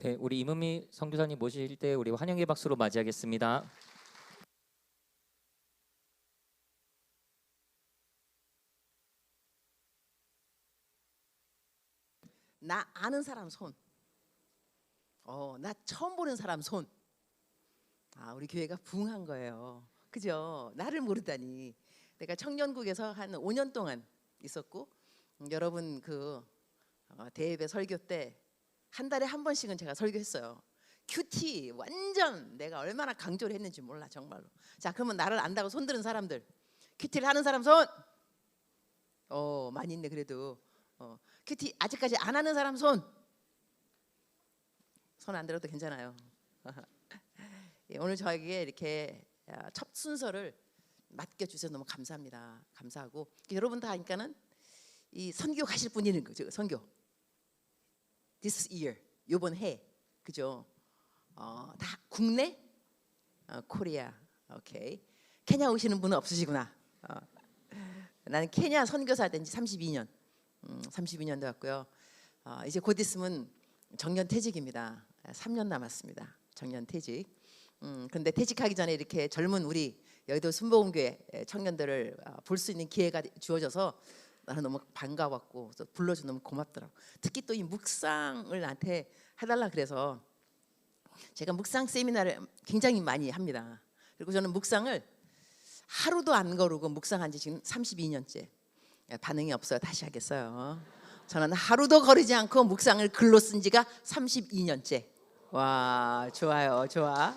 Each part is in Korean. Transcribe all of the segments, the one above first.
네, 우리 이문미 선교사님 모실 때 우리 환영의 박수로 맞이하겠습니다. 나 아는 사람 손. 나 처음 보는 사람 손. 우리 교회가 부흥한 거예요. 그죠? 나를 모르다니. 내가 청년국에서 한 5년 동안 있었고, 여러분 대예배 설교 때 한 달에 한 번씩은 제가 설교했어요. 큐티 완전 내가 얼마나 강조를 했는지 몰라 정말로. 자, 그러면 나를 안다고 손 드는 사람들, 큐티를 하는 사람 손. 많이 있네 그래도. 큐티 아직까지 안 하는 사람 손. 손 안 들어도 괜찮아요. 오늘 저에게 이렇게 첫 순서를 맡겨주셔서 너무 감사합니다. 감사하고 여러분 다 하니까는 이 선교 가실 분이 있는 거죠. 선교 this year, 요번 해, 그죠? 다 국내? 코리아, 오케이. 케냐 오시는 분은 없으시구나. 나는 케냐 선교사 된 지 32년 32년 되었고요. 이제 곧 있으면 정년 퇴직입니다. 3년 남았습니다. 정년 퇴직. 근데 퇴직하기 전에 이렇게 젊은 우리 여의도 순복음교회 청년들을 볼 수 있는 기회가 주어져서 나는 너무 반가웠고 불러줘서 너무 고맙더라고. 특히 또 이 묵상을 나한테 해달라 그래서 제가 묵상 세미나를 굉장히 많이 합니다. 그리고 저는 묵상을 하루도 안 거르고 묵상한 지 지금 32년째. 반응이 없어요. 다시 하겠어요. 저는 하루도 거르지 않고 묵상을 글로 쓴 지가 32년째. 와, 좋아요. 좋아.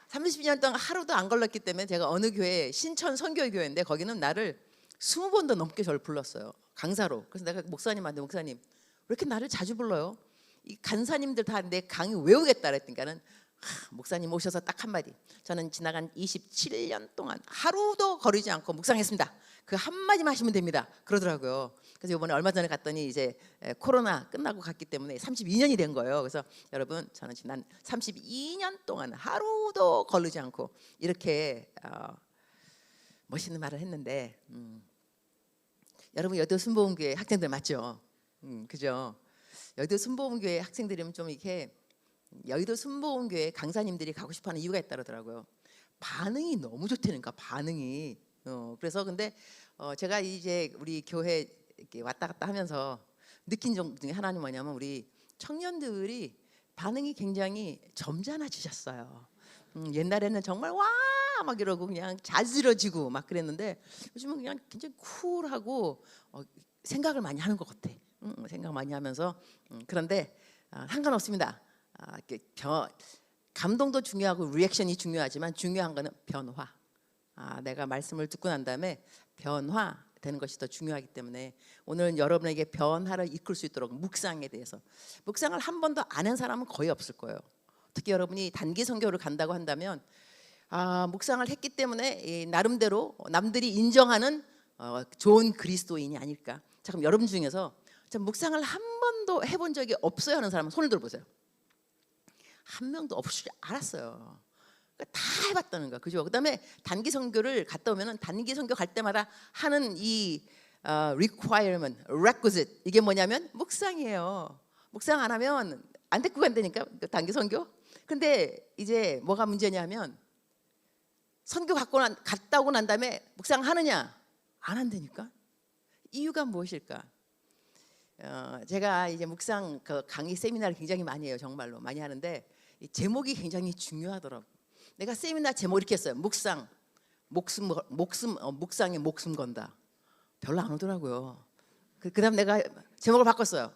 32년 동안 하루도 안 걸렸기 때문에 제가 어느 교회, 신천 선교교회인데 거기는 나를 20번도 넘게 저를 불렀어요. 강사로. 그래서 내가 목사님한테 목사님 왜 이렇게 나를 자주 불러요? 이 간사님들 다 내 강의 외우겠다 그랬더니까는 목사님 오셔서 딱 한마디. 저는 지나간 27년 동안 하루도 거르지 않고 묵상했습니다. 그 한마디만 하시면 됩니다. 그러더라고요. 그래서 이번에 얼마 전에 갔더니 이제 코로나 끝나고 갔기 때문에 32년이 된 거예요. 그래서 여러분 저는 지난 32년 동안 하루도 거르지 않고 이렇게 멋있는 말을 했는데 여러분 여의도 순복음교회 학생들 맞죠? 그죠? 여의도 순복음교회 학생들이면 좀 이렇게 여의도 순복음교회 강사님들이 가고 싶어하는 이유가 있다더라고요. 반응이 너무 좋다니까 반응이. 그래서 근데 제가 이제 우리 교회 이렇게 왔다 갔다 하면서 느낀 점 중에 하나는 뭐냐면 우리 청년들이 반응이 굉장히 점잖아지셨어요. 옛날에는 정말 와 막 이러고 그냥 자지러지고 막 그랬는데 요즘은 그냥 굉장히 쿨하고 생각을 많이 하는 것 같아. 생각 많이 하면서 그런데 상관없습니다. 감동도 중요하고 리액션이 중요하지만 중요한 거는 변화. 내가 말씀을 듣고 난 다음에 변화되는 것이 더 중요하기 때문에 오늘 여러분에게 변화를 이끌 수 있도록 묵상에 대해서 묵상을 한 번도 안 한 사람은 거의 없을 거예요. 특히 여러분이 단기 선교를 간다고 한다면 묵상을 했기 때문에 나름대로 남들이 인정하는 좋은 그리스도인이 아닐까. 자, 그럼 여러분 중에서 묵상을 한 번도 해본 적이 없어요 하는 사람은 손을 들어보세요. 한 명도 없을 줄 알았어요. 다 해봤다는 거야, 그죠? 그다음에 단기 선교를 갔다 오면은 단기 선교 갈 때마다 하는 이 requirement, requisite 이게 뭐냐면 묵상이에요. 묵상 안 하면 안 데리고 간다니까 단기 선교. 근데 이제 뭐가 문제냐면 선교 갔다 오고 난 다음에 묵상 하느냐? 안 한다니까. 이유가 무엇일까? 제가 이제 묵상 강의 세미나를 굉장히 많이 해요. 정말로 많이 하는데 이 제목이 굉장히 중요하더라고. 내가 세미나 제목 이렇게 했어요. 묵상에 목숨 건다. 별로 안 오더라고요. 그다음 내가 제목을 바꿨어요.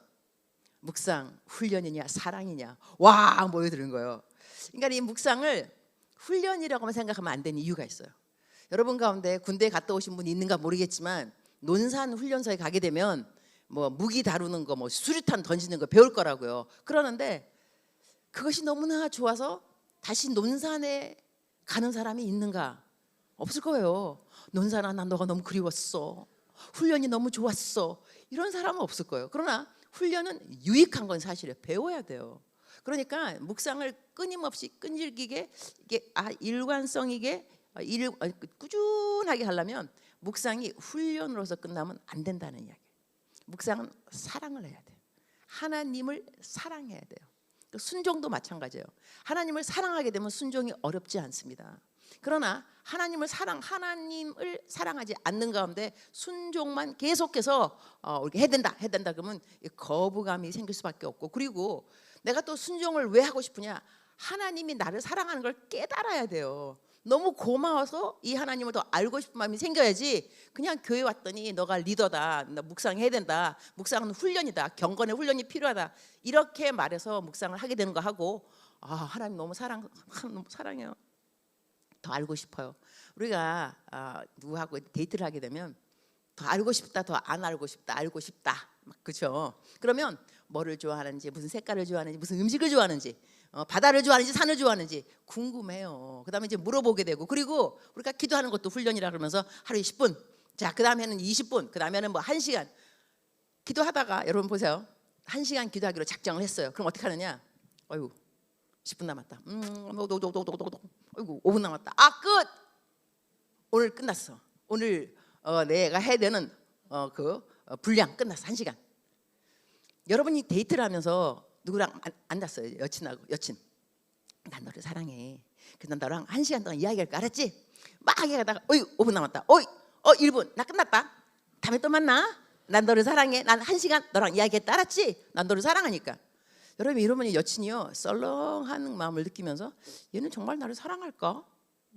묵상 훈련이냐 사랑이냐. 와 모여드는 거예요. 그러니까 이 묵상을 훈련이라고만 생각하면 안 되는 이유가 있어요. 여러분 가운데 군대에 갔다 오신 분이 있는가 모르겠지만 논산 훈련소에 가게 되면 뭐 무기 다루는 거, 뭐 수류탄 던지는 거 배울 거라고요. 그러는데 그것이 너무나 좋아서 다시 논산에 가는 사람이 있는가? 없을 거예요. 논산아, 난 너가 너무 그리웠어. 훈련이 너무 좋았어. 이런 사람은 없을 거예요. 그러나 훈련은 유익한 건 사실이에요. 배워야 돼요. 그러니까 묵상을 끊임없이 끈질기게 이게 일관성 있게 꾸준하게 하려면 묵상이 훈련으로서 끝나면 안 된다는 이야기예요. 묵상은 사랑을 해야 돼요. 하나님을 사랑해야 돼요. 순종도 마찬가지예요. 하나님을 사랑하게 되면 순종이 어렵지 않습니다. 그러나 하나님을 사랑하지 않는 가운데 순종만 계속해서 이렇게 해야 된다 그러면 거부감이 생길 수밖에 없고, 그리고 내가 또 순종을 왜 하고 싶으냐? 하나님이 나를 사랑하는 걸 깨달아야 돼요. 너무 고마워서 이 하나님을 더 알고 싶은 마음이 생겨야지, 그냥 교회 왔더니 너가 리더다, 너 묵상해야 된다, 묵상은 훈련이다, 경건의 훈련이 필요하다, 이렇게 말해서 묵상을 하게 되는 거 하고, 하나님 너무 사랑해요, 더 알고 싶어요. 우리가 누구하고 데이트를 하게 되면 더 알고 싶다, 더 안 알고 싶다, 알고 싶다, 그렇죠? 그러면 뭐를 좋아하는지, 무슨 색깔을 좋아하는지, 무슨 음식을 좋아하는지, 바다를 좋아하는지 산을 좋아하는지 궁금해요. 그다음에 이제 물어보게 되고, 그리고 우리가 기도하는 것도 훈련이라 그러면서 하루에 10분, 자 그다음에는 20분, 그다음에는 뭐 1시간 기도하다가, 여러분 보세요, 1시간 기도하기로 작정을 했어요. 그럼 어떻게 하느냐? 어이구 10분 남았다. 어이구 5분 남았다. 끝. 오늘 끝났어. 오늘 내가 해야 되는 분량 끝났어. 1시간. 여러분이 데이트를 하면서 누구랑 앉았어요. 여친. 난 너를 사랑해. 그래서 난 너랑 1시간 동안 이야기할 거 알았지? 막 얘기하다가 5분 남았다. 1분. 나 끝났다. 다음에 또 만나. 난 너를 사랑해. 난 1시간 너랑 이야기했다. 알았지? 난 너를 사랑하니까. 여러분 이러면 여친이요 썰렁한 마음을 느끼면서 얘는 정말 나를 사랑할까?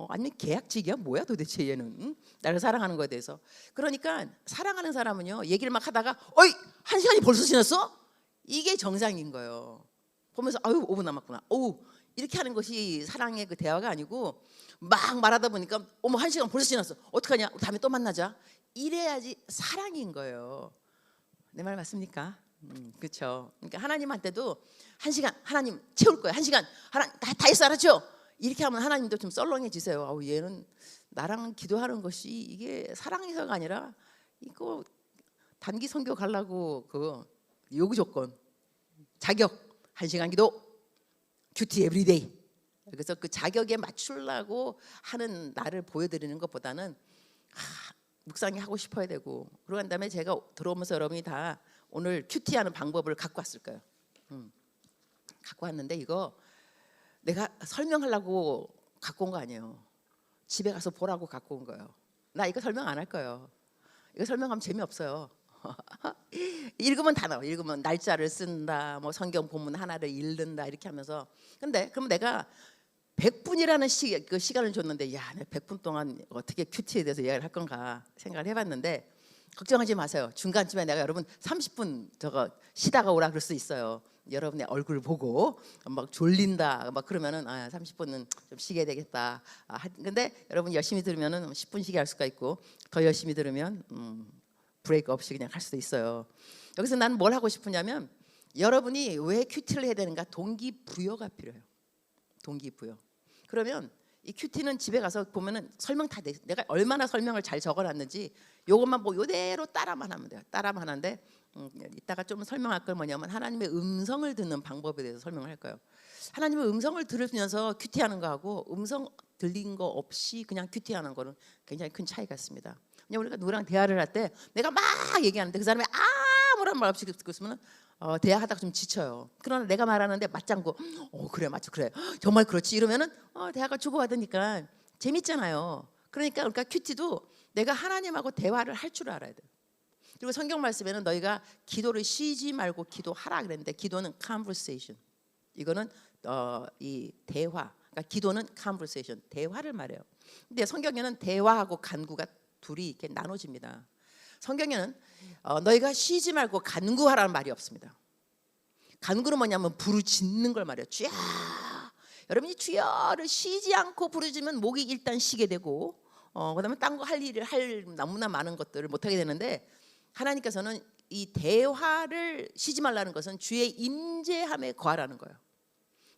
아니면 계약직이야? 뭐야 도대체 얘는? 응? 나를 사랑하는 거에 대해서. 그러니까 사랑하는 사람은요 얘기를 막 하다가 1시간이 벌써 지났어? 이게 정상인 거예요. 보면서 5분 남았구나. 이렇게 하는 것이 사랑의 그 대화가 아니고, 막 말하다 보니까 1시간 벌써 지났어. 어떡하냐? 다음에 또 만나자. 이래야지 사랑인 거예요. 내 말 맞습니까? 그렇죠. 그러니까 하나님한테도 1시간 하나님 채울 거예요. 1시간 하나님 다 했어, 알았죠? 이렇게 하면 하나님도 좀 썰렁해지세요. 얘는 나랑 기도하는 것이 이게 사랑해서가 아니라 이거 단기 선교 가려고 요구 조건, 자격, 1시간 기도, 큐티 에브리데이. 그래서 그 자격에 맞추려고 하는 나를 보여드리는 것보다는 묵상이 하고 싶어야 되고, 그러고 난 다음에 제가 들어오면서 여러분이 다 오늘 큐티하는 방법을 갖고 왔을 거예요. 갖고 왔는데 이거 내가 설명하려고 갖고 온 거 아니에요. 집에 가서 보라고 갖고 온 거예요. 나 이거 설명 안 할 거예요. 이거 설명하면 재미없어요. 읽으면 다 나와. 읽으면 날짜를 쓴다, 뭐 성경 본문 하나를 읽는다, 이렇게 하면서. 근데 그럼 내가 100분이라는 그 시간을 줬는데, 야, 내가 100분 동안 어떻게 큐티에 대해서 이야기를 할 건가 생각을 해봤는데, 걱정하지 마세요. 중간쯤에 내가 여러분 30분 쉬다가 오라 그럴 수 있어요. 여러분의 얼굴 보고 막 졸린다 막 그러면은 30분은 좀 쉬게 되겠다. 근데 여러분 열심히 들으면은 10분 쉬게 할 수가 있고, 더 열심히 들으면 브레이크 없이 그냥 할 수도 있어요. 여기서 나는 뭘 하고 싶으냐면, 여러분이 왜 큐티를 해야 되는가, 동기부여가 필요해요. 동기부여. 그러면 이 큐티는 집에 가서 보면은 설명 다 돼. 내가 얼마나 설명을 잘 적어놨는지 요것만 뭐 요대로 따라만 하면 돼요. 따라만 하는데 이따가 좀 설명할 건 뭐냐면, 하나님의 음성을 듣는 방법에 대해서 설명을 할 거예요. 하나님의 음성을 들으면서 큐티하는 거하고 음성 들린 거 없이 그냥 큐티하는 거는 굉장히 큰 차이가 있습니다. 그냥 우리가 누구랑 대화를 할 때 내가 막 얘기하는데 그 사람이 아무런 말 없이 듣고 있으면 대화하다가 좀 지쳐요. 그러나 내가 말하는데 맞장구, 그래 맞죠, 그래 정말 그렇지, 이러면은 대화가 주고받으니까 재밌잖아요. 그러니까 큐티도 내가 하나님하고 대화를 할 줄 알아야 돼요. 그리고 성경 말씀에는 너희가 기도를 쉬지 말고 기도하라 그랬는데, 기도는 conversation. 이거는 이 대화. 그러니까 기도는 conversation, 대화를 말해요. 근데 성경에는 대화하고 간구가 둘이 이렇게 나눠집니다. 성경에는 너희가 쉬지 말고 간구하라는 말이 없습니다. 간구는 뭐냐면 부르짖는 걸 말해요. 주여. 여러분이 주여를 쉬지 않고 부르짖으면 목이 일단 쉬게 되고, 그다음에 딴 거 할 일을 할 너무나 많은 것들을 못 하게 되는데, 하나님께서는 이 대화를 쉬지 말라는 것은 주의 임재함에 거하라는 거예요.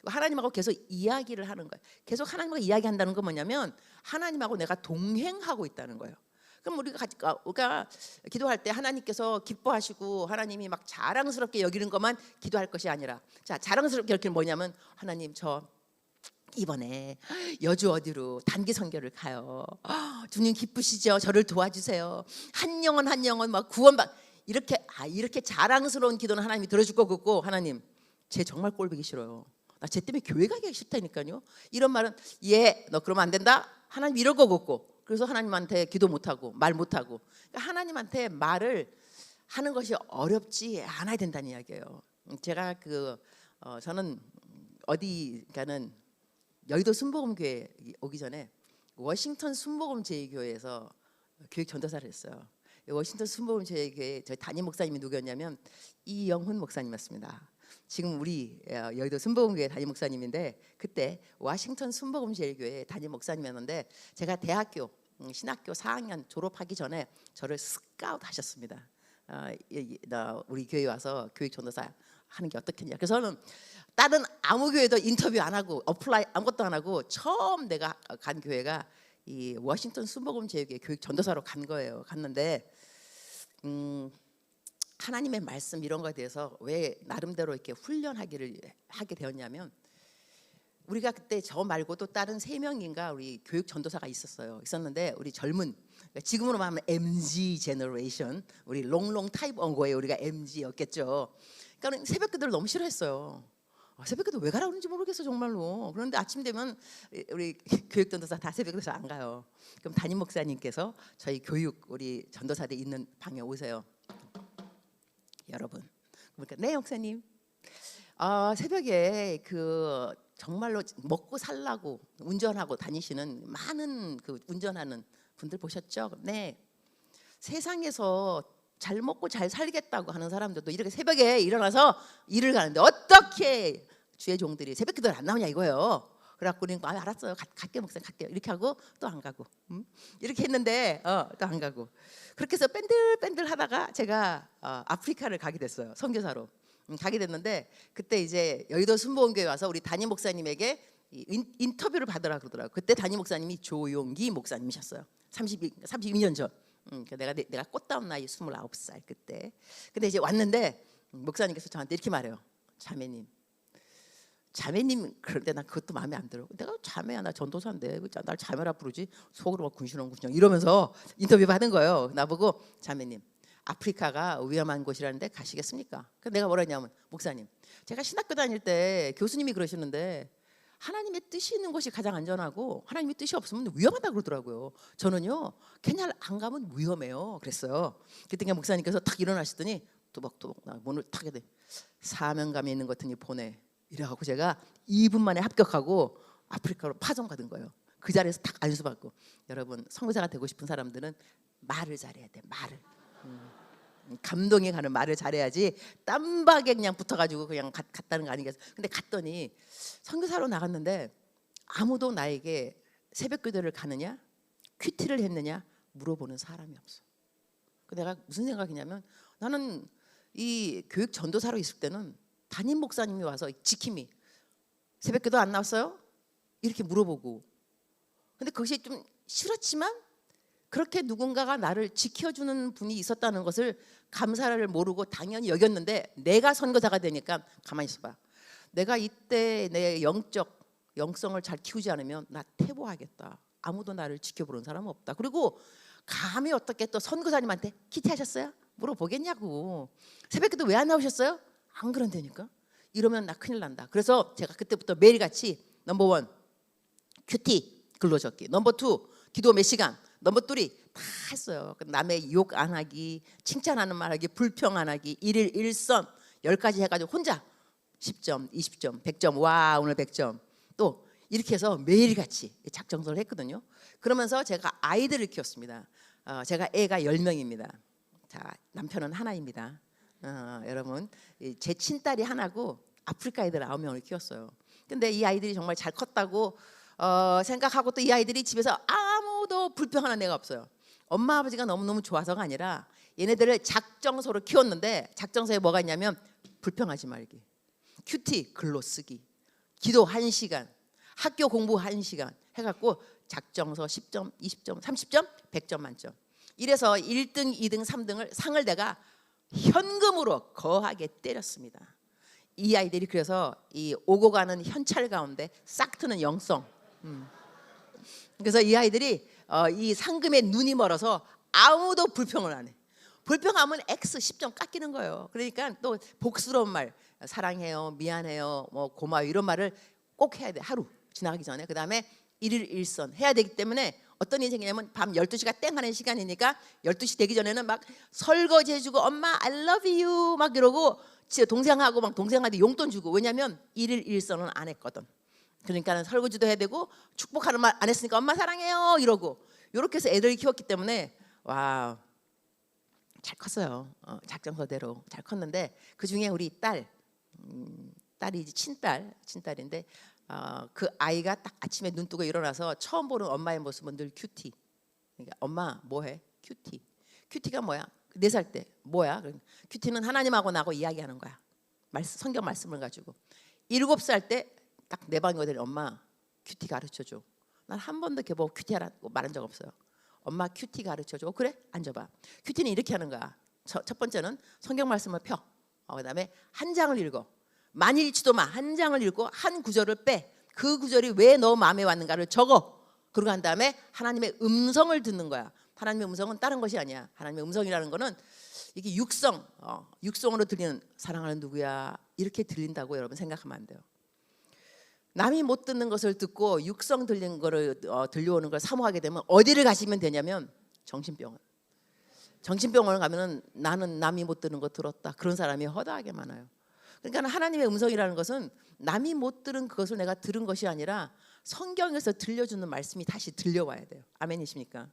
하나님하고 계속 이야기를 하는 거예요. 계속 하나님하고 이야기한다는 건 뭐냐면, 하나님하고 내가 동행하고 있다는 거예요. 그럼 우리가 기도할 때 하나님께서 기뻐하시고 하나님이 막 자랑스럽게 여기는 것만 기도할 것이 아니라, 자, 자랑스럽게 여기는 뭐냐면, 하나님 저 이번에 여주 어디로 단기 선교를 가요. 주님 기쁘시죠? 저를 도와주세요. 한 영혼 막 구원받, 이렇게 이렇게 자랑스러운 기도는 하나님이 들어줄 것 같고, 하나님 쟤 정말 꼴보기 싫어요. 나 쟤 때문에 교회 가기가 싫다니까요. 이런 말은 너 그러면 안 된다. 하나님 이럴 것 같고, 그래서 하나님한테 기도 못하고 말 못하고, 그러니까 하나님한테 말을 하는 것이 어렵지 않아야 된다는 이야기예요. 제가 저는 어디가는 여의도 순복음교회 오기 전에 워싱턴 순복음 제2교회에서 교육 전도사를 했어요. 워싱턴 순복음 제2교회 저희 담임 목사님이 누구였냐면 이영훈 목사님이었습니다. 지금 우리 여의도 순복음교회 담임 목사님인데, 그때 워싱턴 순복음 제1교회 담임 목사님이었는데, 제가 대학교 신학교 4학년 졸업하기 전에 저를 스카우트 하셨습니다. 우리 교회 와서 교육 전도사 하는 게 어떻겠냐. 그래서 저는 다른 아무 교회도 인터뷰 안 하고 어플라이 아무것도 안 하고 처음 내가 간 교회가 이 워싱턴 순복음 제2교회 교육 전도사로 간 거예요. 갔는데 하나님의 말씀 이런 거에 대해서 왜 나름대로 이렇게 하게 되었냐면, 우리가 그때 저 말고 또 다른 3명인가 우리 교육 전도사가 있었는데, 우리 젊은, 지금으로 말하면 MG 제너레이션, 우리 롱롱 타입 온 거예요. 우리가 MG였겠죠. 그러니까 새벽기도를 너무 싫어했어요. 새벽기도 왜 가라 그러는지 모르겠어 정말로. 그런데 아침 되면 우리 교육 전도사 다 새벽기도 안 가요. 그럼 담임 목사님께서 저희 교육 우리 전도사들 있는 방에 오세요. 여러분, 그러니까 네 목사님, 새벽에 정말로 먹고 살라고 운전하고 다니시는 많은 운전하는 분들 보셨죠? 네. 세상에서 잘 먹고 잘 살겠다고 하는 사람들도 이렇게 새벽에 일어나서 일을 가는데 어떻게 주의 종들이 새벽 기도를 안 나오냐 이거예요. 그래갖고 우리는 알았어요. 갈게 목사님 갈게요. 이렇게 하고 또 안 가고, 이렇게 했는데 또 안 가고, 그렇게 해서 뺀들 하다가 제가 아프리카를 가게 됐어요. 선교사로 가게 됐는데, 그때 이제 여의도 순복음교회 와서 우리 담임 목사님에게 인터뷰를 받으라 그러더라고요. 그때 담임 목사님이 조용기 목사님이셨어요. 32년 전. 내가 꽃다운 나이 29살 그때. 근데 이제 왔는데 목사님께서 저한테 이렇게 말해요. 자매님, 그런데 난 그것도 마음에 안 들어. 내가 자매야, 나 전도사인데 날 자매라 부르지, 속으로 막 군시렁군시렁 이러면서 인터뷰 받은 거예요. 나보고 자매님, 아프리카가 위험한 곳이라는데 가시겠습니까? 그래서 내가 뭐라 했냐면, 목사님, 제가 신학교 다닐 때 교수님이 그러시는데 하나님의 뜻이 있는 곳이 가장 안전하고 하나님의 뜻이 없으면 위험하다 그러더라고요. 저는요, 케냐를 안 가면 위험해요. 그랬어요. 그때 목사님께서 탁 일어나시더니 또박또박 문을 탁 해대, 사명감이 있는 것 같으니 보내. 이래갖고 제가 2분 만에 합격하고 아프리카로 파송 받은 거예요. 그 자리에서 탁 안수받고. 여러분, 선교사가 되고 싶은 사람들은 말을 잘해야 돼. 말을. 감동이 가는 말을 잘해야지 땀박에 그냥 붙어가지고 그냥 갔다는 거 아니겠어. 근데 갔더니 선교사로 나갔는데 아무도 나에게 새벽기도를 가느냐, 큐티를 했느냐 물어보는 사람이 없어. 내가 무슨 생각이냐면, 나는 이 교육 전도사로 있을 때는 담임 목사님이 와서 지킴이 새벽기도 안 나왔어요? 이렇게 물어보고. 근데 그것이 좀 싫었지만 그렇게 누군가가 나를 지켜주는 분이 있었다는 것을 감사를 모르고 당연히 여겼는데, 내가 선교사가 되니까 가만히 있어봐. 내가 이때 내 영성을 잘 키우지 않으면 나 퇴보하겠다. 아무도 나를 지켜보는 사람은 없다. 그리고 감히 어떻게 또 선교사님한테 키티하셨어요? 물어보겠냐고. 새벽기도 왜 안 나오셨어요? 안 그런다니까. 이러면 나 큰일 난다. 그래서 제가 그때부터 매일같이 넘버 1 큐티 근로적기, 넘버 2 기도 몇 시간, 넘버 3 다 했어요. 남의 욕 안 하기, 칭찬하는 말 하기, 불평 안 하기, 1일 1선 10가지 해가지고 혼자 10점, 20점, 100점, 와 오늘 100점. 또 이렇게 해서 매일같이 작정서를 했거든요. 그러면서 제가 아이들을 키웠습니다. 제가 애가 10명입니다. 자, 남편은 하나입니다. 여러분, 제 친딸이 하나고 아프리카 애들 9명을 키웠어요. 근데 이 아이들이 정말 잘 컸다고 생각하고, 또 이 아이들이 집에서 아무도 불평하는 애가 없어요. 엄마 아버지가 너무너무 좋아서가 아니라 얘네들을 작정서로 키웠는데, 작정서에 뭐가 있냐면 불평하지 말기, 큐티 글로 쓰기, 기도 1시간, 학교 공부 1시간 해갖고 작정서 10점, 20점, 30점, 100점 만점. 이래서 1등, 2등, 3등을 상을 내가 현금으로 거하게 때렸습니다. 이 아이들이 그래서 이 오고 가는 현찰 가운데 싹 트는 영성. 그래서 이 아이들이 이 상금에 눈이 멀어서 아무도 불평을 안 해. 불평하면 X 10점 깎이는 거예요. 그러니까 또 복스러운 말, 사랑해요, 미안해요, 뭐 고마워 이런 말을 꼭 해야 돼. 하루 지나가기 전에. 그다음에 일일 일선 해야 되기 때문에 어떤 일이 생기냐면 밤 12시가 땡 하는 시간이니까 12시 되기 전에는 막 설거지 해주고 엄마 I love you 막 이러고 동생하고 막 동생한테 용돈 주고. 왜냐면 일일 일선은 안 했거든. 그러니까는 설거지도 해야 되고 축복하는 말 안 했으니까 엄마 사랑해요 이러고. 이렇게 해서 애들을 키웠기 때문에 와 잘 컸어요. 작정서대로 잘 컸는데 그 중에 우리 딸이 이제 친딸인데 그 아이가 딱 아침에 눈 뜨고 일어나서 처음 보는 엄마의 모습은 늘 큐티. 그러니까 엄마 뭐해? 큐티. 큐티가 뭐야? 4살 때 뭐야? 큐티는 하나님하고 나하고 이야기하는 거야. 성경 말씀을 가지고. 7살 때 딱 내 방에 오더니 엄마 큐티 가르쳐줘. 난 한 번도 걔보고 큐티하라고 말한 적 없어요. 엄마 큐티 가르쳐줘. 그래? 앉아봐. 큐티는 이렇게 하는 거야. 첫 번째는 성경 말씀을 펴. 그다음에 한 장을 읽어. 많이 읽지도 마. 한 장을 읽고 한 구절을 빼. 그 구절이 왜 너 마음에 왔는가를 적어. 그러고 한 다음에 하나님의 음성을 듣는 거야. 하나님의 음성은 다른 것이 아니야. 하나님의 음성이라는 거는 이게 육성으로 들리는 사랑하는 누구야 이렇게 들린다고 여러분 생각하면 안 돼요. 남이 못 듣는 것을 듣고 육성 들리는 거를 들려오는 걸 사모하게 되면 어디를 가시면 되냐면 정신병원 가면은 나는 남이 못 듣는 거 들었다 그런 사람이 허다하게 많아요. 그러니까 하나님의 음성이라는 것은 남이 못 들은 그것을 내가 들은 것이 아니라 성경에서 들려주는 말씀이 다시 들려와야 돼요. 아멘이십니까?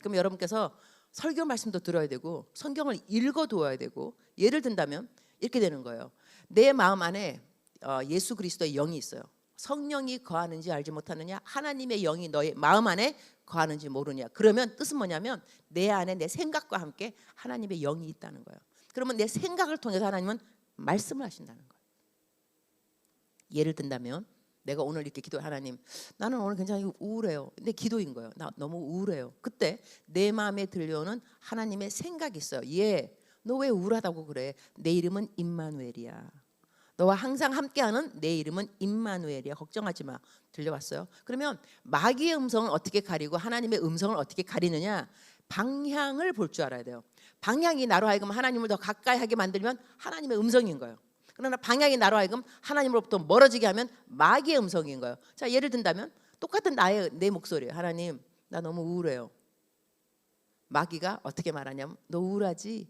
그럼 여러분께서 설교 말씀도 들어야 되고 성경을 읽어두어야 되고. 예를 든다면 이렇게 되는 거예요. 내 마음 안에 예수 그리스도의 영이 있어요. 성령이 거하는지 알지 못하느냐? 하나님의 영이 너의 마음 안에 거하는지 모르냐? 그러면 뜻은 뭐냐면 내 안에 내 생각과 함께 하나님의 영이 있다는 거예요. 그러면 내 생각을 통해서 하나님은 말씀을 하신다는 거예요. 예를 든다면 내가 오늘 이렇게 기도해. 하나님 나는 오늘 굉장히 우울해요. 근데 기도인 거예요. 나 너무 우울해요. 그때 내 마음에 들려오는 하나님의 생각이 있어요. 너 왜 우울하다고 그래? 내 이름은 임마누엘이야. 너와 항상 함께하는 내 이름은 임마누엘이야. 걱정하지 마. 들려왔어요. 그러면 마귀의 음성을 어떻게 가리고 하나님의 음성을 어떻게 가리느냐? 방향을 볼 줄 알아야 돼요. 방향이 나로 하여금 하나님을 더 가까이 하게 만들면 하나님의 음성인 거예요. 그러나 방향이 나로 하여금 하나님으로부터 멀어지게 하면 마귀의 음성인 거예요. 자, 예를 든다면 똑같은 내 목소리예요. 하나님 나 너무 우울해요. 마귀가 어떻게 말하냐면 너 우울하지?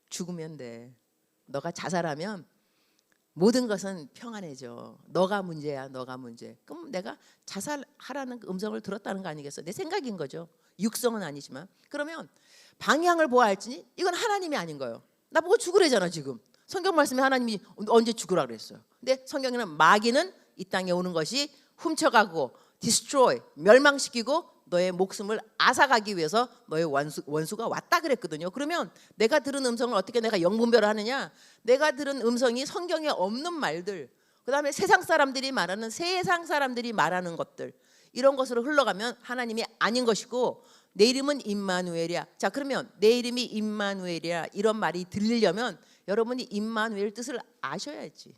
죽으면 돼. 너가 자살하면 모든 것은 평안해져. 너가 문제야. 너가 문제. 그럼 내가 자살하라는 그 음성을 들었다는 거 아니겠어? 내 생각인 거죠. 육성은 아니지만. 그러면 방향을 보아야 할지니 이건 하나님이 아닌 거예요. 나보고 죽으래잖아 지금. 성경 말씀에 하나님이 언제 죽으라 그랬어요. 근데 성경에는 마귀는 이 땅에 오는 것이 훔쳐가고 destroy, 멸망시키고 너의 목숨을 앗아가기 위해서 너의 원수가 왔다 그랬거든요. 그러면 내가 들은 음성을 어떻게 내가 영분별을 하느냐? 내가 들은 음성이 성경에 없는 말들, 그다음에 세상 사람들이 말하는 것들, 이런 것으로 흘러가면 하나님이 아닌 것이고 내 이름은 임마누엘이야. 자, 그러면 내 이름이 임마누엘이야 이런 말이 들리려면 여러분이 임마누엘 뜻을 아셔야지.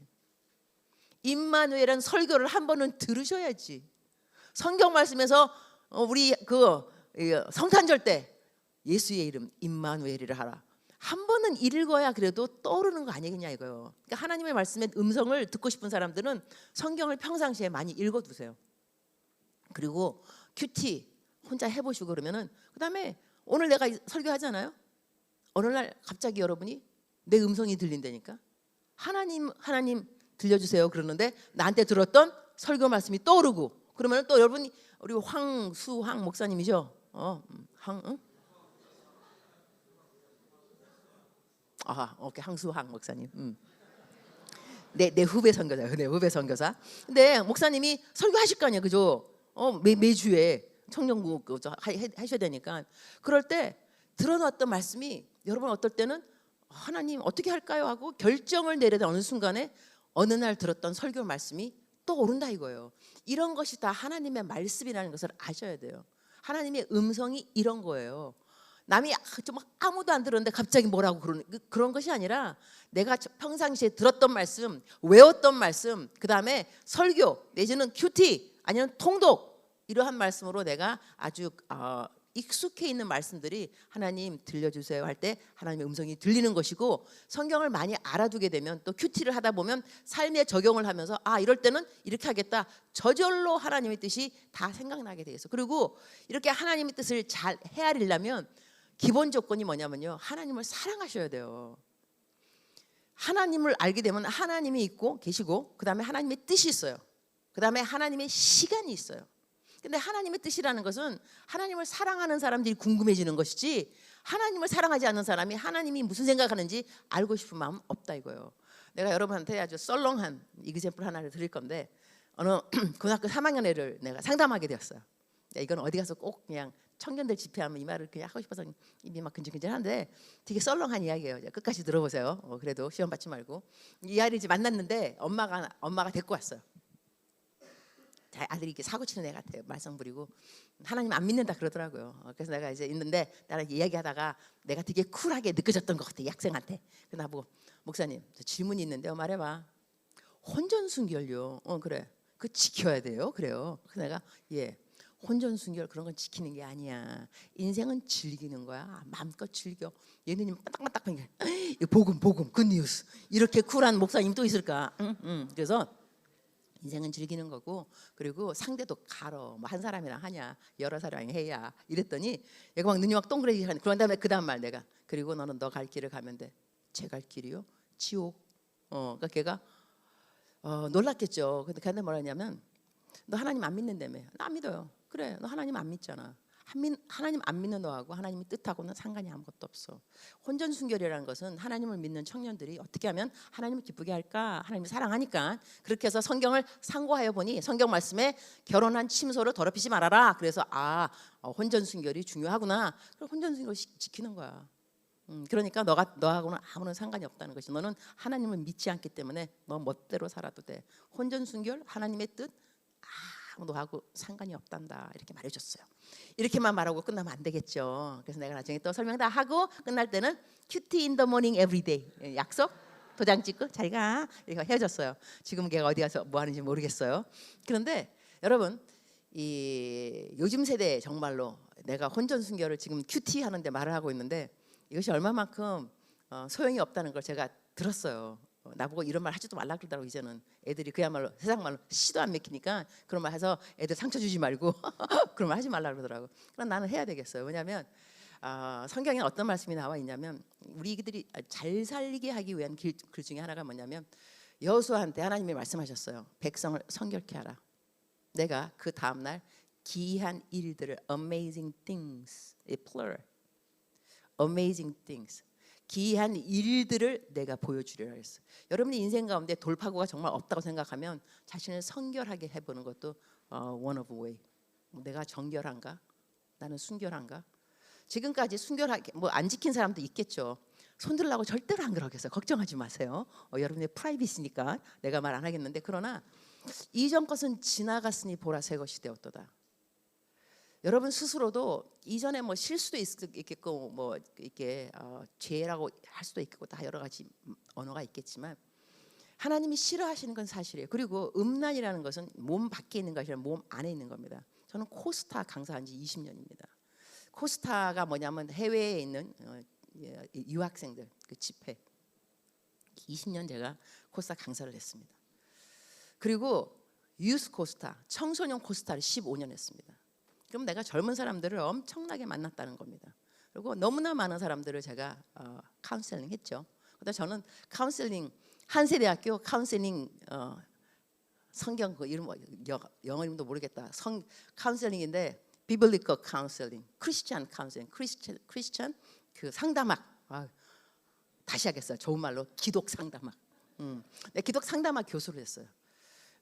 임마누엘은 설교를 한 번은 들으셔야지. 성경 말씀에서 우리 성탄절 때 예수의 이름 임마누엘이라 하라. 한 번은 읽어야 그래도 떠오르는 거 아니겠냐 이거요. 그러니까 하나님의 말씀의 음성을 듣고 싶은 사람들은 성경을 평상시에 많이 읽어두세요. 그리고 큐티 혼자 해보시고 그러면은 그다음에 오늘 내가 설교하잖아요. 어느 날 갑자기 여러분이 내 음성이 들린다니까. 하나님 들려주세요 그러는데 나한테 들었던 설교 말씀이 떠오르고 그러면 또 여러분이 우리 황수황 목사님이죠. 오케이 황수황 목사님. 내 후배 선교사. 근데 목사님이 설교하실 거 아니야, 그죠? 매주에 청년부 하셔야 되니까. 그럴 때 들어놨던 말씀이 여러분 어떨 때는 하나님 어떻게 할까요 하고 결정을 내려다 어느 순간에 어느 날 들었던 설교 말씀이 떠오른다 이거예요. 이런 것이 다 하나님의 말씀이라는 것을 아셔야 돼요. 하나님의 음성이 이런 거예요. 남이 좀 아무도 안 들었는데 갑자기 뭐라고 그런 것이 아니라 내가 평상시에 들었던 말씀, 외웠던 말씀, 그 다음에 설교 내지는 큐티 아니면 통독 이러한 말씀으로 내가 아주 익숙해 있는 말씀들이 하나님 들려주세요 할 때 하나님의 음성이 들리는 것이고, 성경을 많이 알아두게 되면 또 큐티를 하다 보면 삶에 적용을 하면서 아 이럴 때는 이렇게 하겠다, 저절로 하나님의 뜻이 다 생각나게 돼 있어. 그리고 이렇게 하나님의 뜻을 잘 헤아리려면 기본 조건이 뭐냐면요, 하나님을 사랑하셔야 돼요. 하나님을 알게 되면 하나님이 있고 계시고, 그 다음에 하나님의 뜻이 있어요. 그 다음에 하나님의 시간이 있어요. 근데 하나님의 뜻이라는 것은 하나님을 사랑하는 사람들이 궁금해지는 것이지, 하나님을 사랑하지 않는 사람이 하나님이 무슨 생각하는지 알고 싶은 마음 없다 이거예요. 내가 여러분한테 아주 썰렁한 이그샘플 하나를 드릴 건데, 어느 고등학교 3학년 애를 내가 상담하게 되었어요. 이건 어디 가서 꼭 그냥 청년들 집회하면 이 말을 그냥 하고 싶어서 입이 막 근질근질한데 되게 썰렁한 이야기예요. 끝까지 들어보세요. 그래도 시험 받지 말고. 이 아이를 이제 만났는데 엄마가 데리고 왔어요. 아들이 이렇게 사고 치는 애 같아요. 말썽 부리고 하나님 안 믿는다 그러더라고요. 그래서 내가 이제 있는데 나랑 이야기하다가 내가 되게 쿨하게 느껴졌던 것 같아, 이 학생한테. 그래서 나보고 목사님 저 질문이 있는데요, 말해봐. 혼전순결요. 그래. 그 지켜야 돼요. 그래요. 그래서 내가 예. 혼전순결 그런 건 지키는 게 아니야. 인생은 즐기는 거야. 마음껏 즐겨. 얘는 빠딱빠딱 복음 굿뉴스. 이렇게 쿨한 목사님 또 있을까? 그래서 인생은 즐기는 거고, 그리고 상대도 가러. 뭐 한 사람이랑 하냐, 여러 사람이 해야. 이랬더니 얘가 막 눈이 막 동그래지고, 그런 다음에 그 다음 말 내가, 그리고 너는 너 갈 길을 가면 돼. 제 갈 길이요? 지옥. 그러니까 걔가 놀랐겠죠. 근데 뭐라 했냐면, 너 하나님 안 믿는다며. 나 안 믿어요. 그래, 너 하나님 안 믿잖아. 하나님 안 믿는 너하고 하나님의 뜻하고는 상관이 아무것도 없어. 혼전순결이라는 것은 하나님을 믿는 청년들이 어떻게 하면 하나님을 기쁘게 할까, 하나님을 사랑하니까 그렇게 해서 성경을 상고하여 보니 성경 말씀에 결혼한 침소를 더럽히지 말아라. 그래서 혼전순결이 중요하구나. 그럼 혼전순결을 지키는 거야. 그러니까 너하고는 아무런 상관이 없다는 것이, 너는 하나님을 믿지 않기 때문에 너 멋대로 살아도 돼. 혼전순결, 하나님의 뜻 너하고 상관이 없단다, 이렇게 말해줬어요. 이렇게만 말하고 끝나면 안 되겠죠. 그래서 내가 나중에 또 설명 다 하고 끝날 때는 큐티 인 더 모닝 에브리데이, 약속, 도장 찍고 잘 가, 이렇게 헤어졌어요. 지금 걔가 어디 가서 뭐 하는지 모르겠어요. 그런데 여러분, 이 요즘 세대에 정말로 내가 혼전순결을 지금 큐티 하는데 말을 하고 있는데 이것이 얼마만큼 소용이 없다는 걸 제가 들었어요. 나보고 이런 말 하지도 말라 그러더라고. 이제는 애들이 그야말로 세상 말로 씨도 안 맥히니까 그런 말 해서 애들 상처 주지 말고 그런 말 하지 말라 그러더라고. 그럼 나는 해야 되겠어요. 왜냐하면 성경에 어떤 말씀이 나와 있냐면, 우리들이 잘 살게 하기 위한 글 중에 하나가 뭐냐면, 여호수아한테 하나님이 말씀하셨어요. 백성을 성결케 하라. 내가 그 다음 날 기이한 일들을, amazing things, plural, amazing things, 기이한 일들을 내가 보여주리라 했어. 여러분의 인생 가운데 돌파구가 정말 없다고 생각하면 자신을 성결하게 해보는 것도 one of way. 내가 정결한가? 나는 순결한가? 지금까지 순결하게 뭐 안 지킨 사람도 있겠죠. 손들라고 절대로 안 그러겠어요. 걱정하지 마세요. 여러분의 프라이빗이니까 내가 말 안 하겠는데, 그러나 이전 것은 지나갔으니 보라 새 것이 되었도다. 여러분 스스로도 이전에 뭐 실수도 있겠고 뭐 이렇게 죄라고 할 수도 있겠고 다 여러 가지 언어가 있겠지만, 하나님이 싫어하시는 건 사실이에요. 그리고 음란이라는 것은 몸 밖에 있는 것이 아니라 몸 안에 있는 겁니다. 저는 코스타 강사한 지 20년입니다. 코스타가 뭐냐면 해외에 있는 유학생들 그 집회, 20년 제가 코스타 강사를 했습니다. 그리고 유스 코스타, 청소년 코스타를 15년 했습니다. 그럼 내가 젊은 사람들을 엄청나게 만났다는 겁니다. 그리고 너무나 많은 사람들을 제가 카운셀링 했죠. 그다음 저는 카운셀링, 한세대학교 카운셀링 성경 그 이름 영어 이름도 모르겠다. 카운셀링인데 비블리컬 카운셀링, 크리스천 카운셀링, 크리스천 그 상담학. 다시 하겠어요. 좋은 말로 기독 상담학. 네, 기독 상담학 교수를 했어요.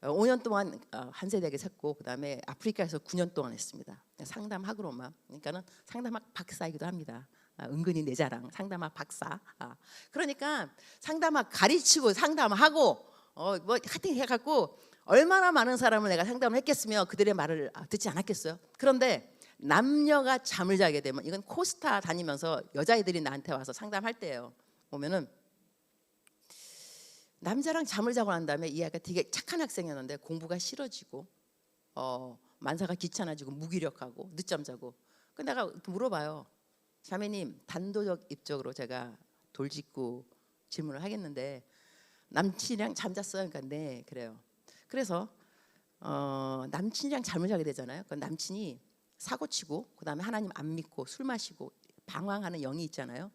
5년 동안 한세대학에서 했고, 그다음에 아프리카에서 9년 동안 했습니다. 상담학으로만. 그러니까는 상담학 박사이기도 합니다. 은근히 내 자랑, 상담학 박사. 그러니까 상담학 가르치고 상담하고 뭐 하여튼 해갖고 얼마나 많은 사람을 내가 상담을 했겠으며 그들의 말을 듣지 않았겠어요. 그런데 남녀가 잠을 자게 되면, 이건 코스타 다니면서 여자애들이 나한테 와서 상담할 때예요. 보면은 남자랑 잠을 자고 난 다음에 이 아이가 되게 착한 학생이었는데 공부가 싫어지고 만사가 귀찮아지고 무기력하고 늦잠 자고 그 내가 물어봐요. 자매님, 단도직입적으로 제가 돌직구 질문을 하겠는데 남친이랑 잠잤어요? 그러니까 네, 그래요. 그래서 남친이랑 잠을 자게 되잖아요. 그 남친이 사고치고 그다음에 하나님 안 믿고 술 마시고 방황하는 영이 있잖아요.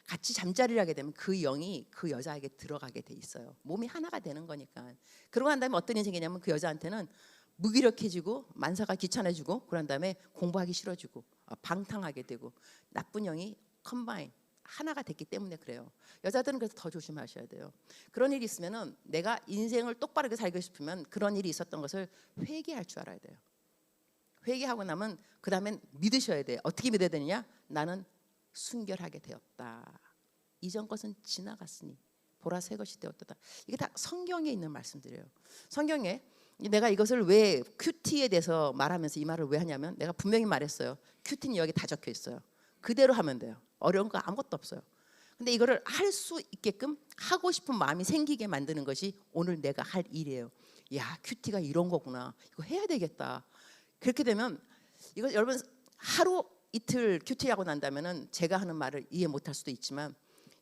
같이 잠자리를 하게 되면 그 영이 그 여자에게 들어가게 돼 있어요. 몸이 하나가 되는 거니까. 그러고 난 다음에 어떤 인생이 냐면 그 여자한테는 무기력해지고 만사가 귀찮아지고 그런 다음에 공부하기 싫어지고 방탕하게 되고 나쁜 영이 컴바인 하나가 됐기 때문에 그래요. 여자들은 그래서 더 조심하셔야 돼요. 그런 일이 있으면은 내가 인생을 똑바르게 살고 싶으면 그런 일이 있었던 것을 회개할 줄 알아야 돼요. 회개하고 나면 그 다음엔 믿으셔야 돼요. 어떻게 믿어야 되느냐? 나는 순결하게 되었다. 이전 것은 지나갔으니 보라 새 것이 되었다. 이게 다 성경에 있는 말씀들이에요. 성경에 내가 이것을 왜 큐티에 대해서 말하면서 이 말을 왜 하냐면 내가 분명히 말했어요. 큐티는 여기 다 적혀 있어요. 그대로 하면 돼요. 어려운 거 아무것도 없어요. 근데 이거를 할 수 있게끔 하고 싶은 마음이 생기게 만드는 것이 오늘 내가 할 일이에요. 야, 큐티가 이런 거구나. 이거 해야 되겠다. 그렇게 되면 이거 여러분 하루 이틀 큐티하고 난다면은 제가 하는 말을 이해 못할 수도 있지만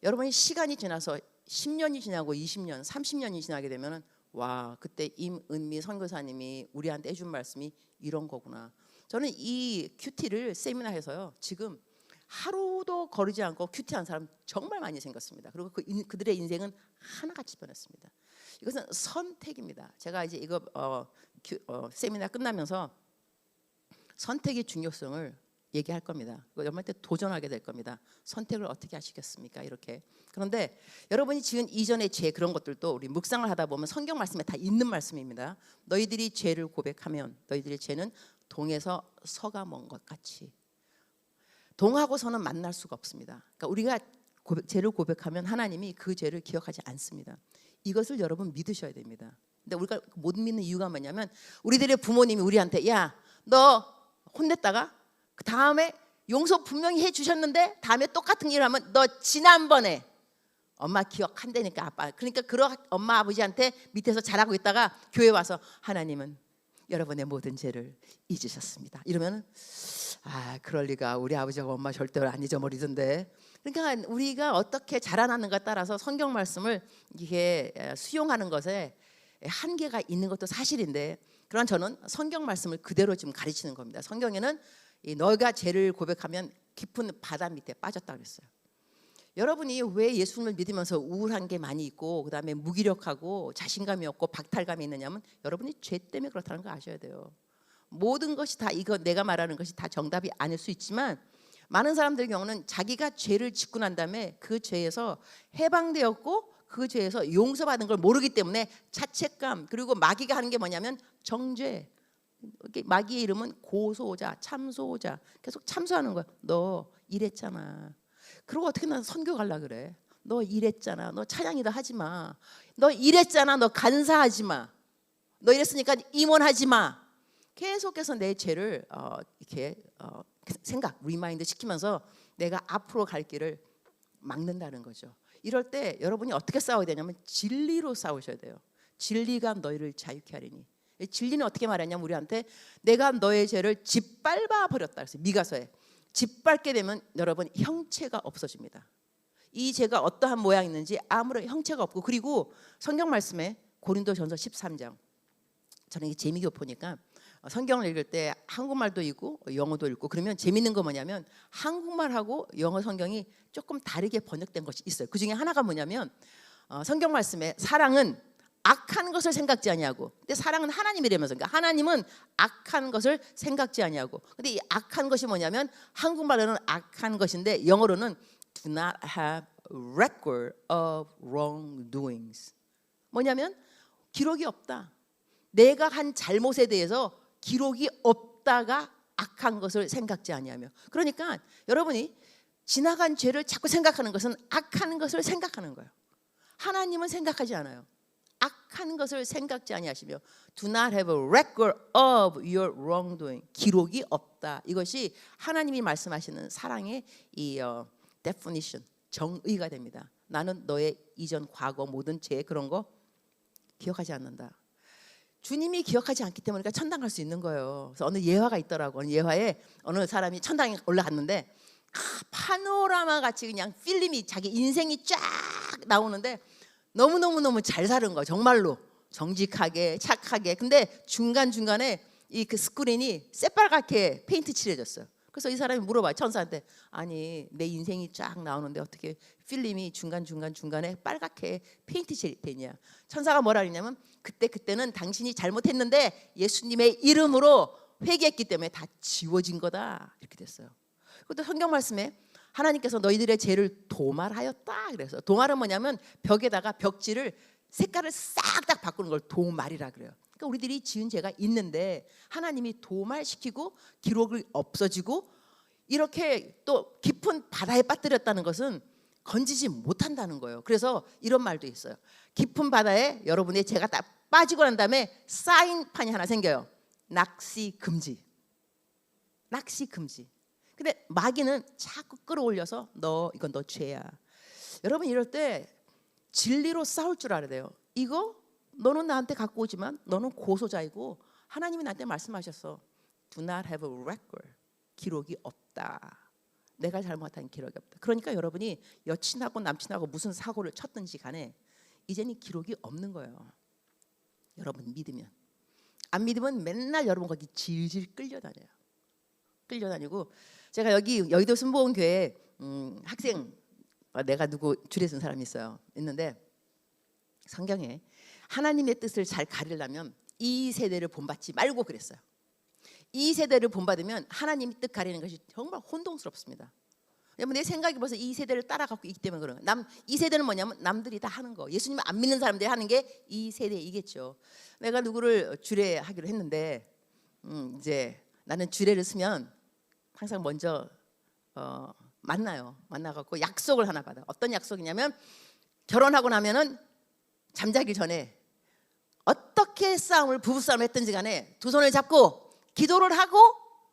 여러분이 시간이 지나서 10년이 지나고 20년, 30년이 지나게 되면은 와, 그때 임은미 선교사님이 우리한테 해준 말씀이 이런 거구나. 저는 이 큐티를 세미나에서요 지금 하루도 거르지 않고 큐티한 사람 정말 많이 생겼습니다. 그리고 그들의 인생은 하나같이 변했습니다. 이것은 선택입니다. 제가 이제 이거 세미나 끝나면서 선택의 중요성을 얘기할 겁니다. 여러분한테 도전하게 될 겁니다. 선택을 어떻게 하시겠습니까? 이렇게. 그런데 여러분이 지은 이전의 죄 그런 것들도 우리 묵상을 하다 보면 성경 말씀에 다 있는 말씀입니다. 너희들이 죄를 고백하면 너희들의 죄는 동에서 서가 먼 것 같이. 동하고서는 만날 수가 없습니다. 그러니까 우리가 죄를 고백하면 하나님이 그 죄를 기억하지 않습니다. 이것을 여러분 믿으셔야 됩니다. 근데 우리가 못 믿는 이유가 뭐냐면 우리들의 부모님이 우리한테 야, 너 혼냈다가 그 다음에 용서 분명히 해주셨는데 다음에 똑같은 일을 하면 너 지난번에 엄마 기억한다니까 아빠. 그러니까 그런 엄마 아버지한테 밑에서 잘하고 있다가 교회 와서 하나님은 여러분의 모든 죄를 잊으셨습니다. 이러면 그럴 리가 우리 아버지하고 엄마 절대로 안 잊어버리던데. 그러니까 우리가 어떻게 자라나는가 따라서 성경 말씀을 이게 수용하는 것에 한계가 있는 것도 사실인데 그러나 저는 성경 말씀을 그대로 지금 가르치는 겁니다. 성경에는 너가 죄를 고백하면 깊은 바다 밑에 빠졌다 그랬어요. 여러분이 왜 예수님을 믿으면서 우울한 게 많이 있고 그다음에 무기력하고 자신감이 없고 박탈감이 있느냐면 여러분이 죄 때문에 그렇다는 거 아셔야 돼요. 모든 것이 다 이거 내가 말하는 것이 다 정답이 아닐 수 있지만 많은 사람들의 경우는 자기가 죄를 짓고 난 다음에 그 죄에서 해방되었고 그 죄에서 용서받은 걸 모르기 때문에 자책감 그리고 마귀가 하는 게 뭐냐면 정죄. 마귀의 이름은 고소자, 참소자. 계속 참소하는 거야. 너 이랬잖아. 그리고 어떻게 난 선교 갈라 그래? 너 이랬잖아. 너 찬양이다 하지 마. 너 이랬잖아. 너 간사하지 마. 너 이랬으니까 임원하지 마. 계속해서 내 죄를 이렇게 생각, 리마인드 시키면서 내가 앞으로 갈 길을 막는다는 거죠. 이럴 때 여러분이 어떻게 싸워야 되냐면 진리로 싸우셔야 돼요. 진리가 너희를 자유케 하리니. 진리는 어떻게 말하냐면 우리한테 내가 너의 죄를 짓밟아 버렸다 그랬어요. 미가서에. 짓밟게 되면 여러분 형체가 없어집니다. 이 죄가 어떠한 모양이 있는지 아무런 형체가 없고 그리고 성경 말씀에 고린도전서 13장 저는 이게 재미있게 보니까 성경을 읽을 때 한국말도 읽고 영어도 읽고 그러면 재밌는 거 뭐냐면 한국말하고 영어 성경이 조금 다르게 번역된 것이 있어요. 그 중에 하나가 뭐냐면 성경 말씀에 사랑은 악한 것을 생각지 아니하고 근데 사랑은 하나님이라면서 그러니까 하나님은 악한 것을 생각지 아니하고 근데 이 악한 것이 뭐냐면 한국말로는 악한 것인데 영어로는 do not have record of wrongdoings 뭐냐면 기록이 없다. 내가 한 잘못에 대해서 기록이 없다가 악한 것을 생각지 아니하며 그러니까 여러분이 지나간 죄를 자꾸 생각하는 것은 악한 것을 생각하는 거예요. 하나님은 생각하지 않아요. 악한 것을 생각지 아니하시며 do not have a record of your wrongdoing 기록이 없다. 이것이 하나님이 말씀하시는 사랑의 이 definition 정의가 됩니다. 나는 너의 이전 과거 모든 죄 그런 거 기억하지 않는다. 주님이 기억하지 않기 때문에 그러니까 천당 갈 수 있는 거예요. 그래서 어느 예화가 있더라고. 어느 예화에 어느 사람이 천당에 올라갔는데 파노라마 같이 그냥 필름이 자기 인생이 쫙 나오는데 너무 잘 사는 거 정말로 정직하게 착하게. 근데 중간중간에 이 그 스크린이 새빨갛게 페인트 칠해졌어요. 그래서 이 사람이 물어봐 천사한테, 아니 내 인생이 쫙 나오는데 어떻게 필름이 중간에 빨갛게 페인트 칠되냐. 천사가 뭐라 그러냐면 그때는 당신이 잘못했는데 예수님의 이름으로 회개했기 때문에 다 지워진 거다 이렇게 됐어요. 그것도 성경 말씀에 하나님께서 너희들의 죄를 도말하였다 그래서, 도말은 뭐냐면 벽에다가 벽지를 색깔을 싹 다 바꾸는 걸 도말이라 그래요. 그러니까 우리들이 지은 죄가 있는데 하나님이 도말시키고 기록을 없어지고 이렇게 또 깊은 바다에 빠뜨렸다는 것은 건지지 못한다는 거예요. 그래서 이런 말도 있어요. 깊은 바다에 여러분의 죄가 딱 빠지고 난 다음에 사인판이 하나 생겨요. 낚시 금지. 낚시 금지. 근데 마귀는 자꾸 끌어올려서 이건 너 죄야. 여러분 이럴 때 진리로 싸울 줄 알아야 돼요. 이거 너는 나한테 갖고 오지만 너는 고소자이고 하나님이 나한테 말씀하셨어. Do not have a record. 기록이 없다. 내가 잘못한 기록이 없다. 그러니까 여러분이 여친하고 남친하고 무슨 사고를 쳤든지 간에 이제는 기록이 없는 거예요. 여러분 믿으면. 안 믿으면 맨날 여러분 거기 질질 끌려다녀요. 끌려다니고 제가 여의도 순복음교회 학생 내가 누구 줄에 쓴 사람이 있는데 성경에 하나님의 뜻을 잘 가리려면 이 세대를 본받지 말고 그랬어요. 이 세대를 본받으면 하나님의 뜻 가리는 것이 정말 혼동스럽습니다. 여러분 내 생각이 벌써 이 세대를 따라가고 있기 때문에 그런 거예요. 이 세대는 뭐냐면 남들이 다 하는 거. 예수님 안 믿는 사람들이 하는 게 이 세대이겠죠. 내가 누구를 주례하기로 했는데 이제 나는 주례를 쓰면 항상 먼저 만나갖고 약속을 하나 받아. 어떤 약속이냐면 결혼하고 나면은 잠자기 전에 어떻게 부부싸움을 했든지 간에 두 손을 잡고 기도를 하고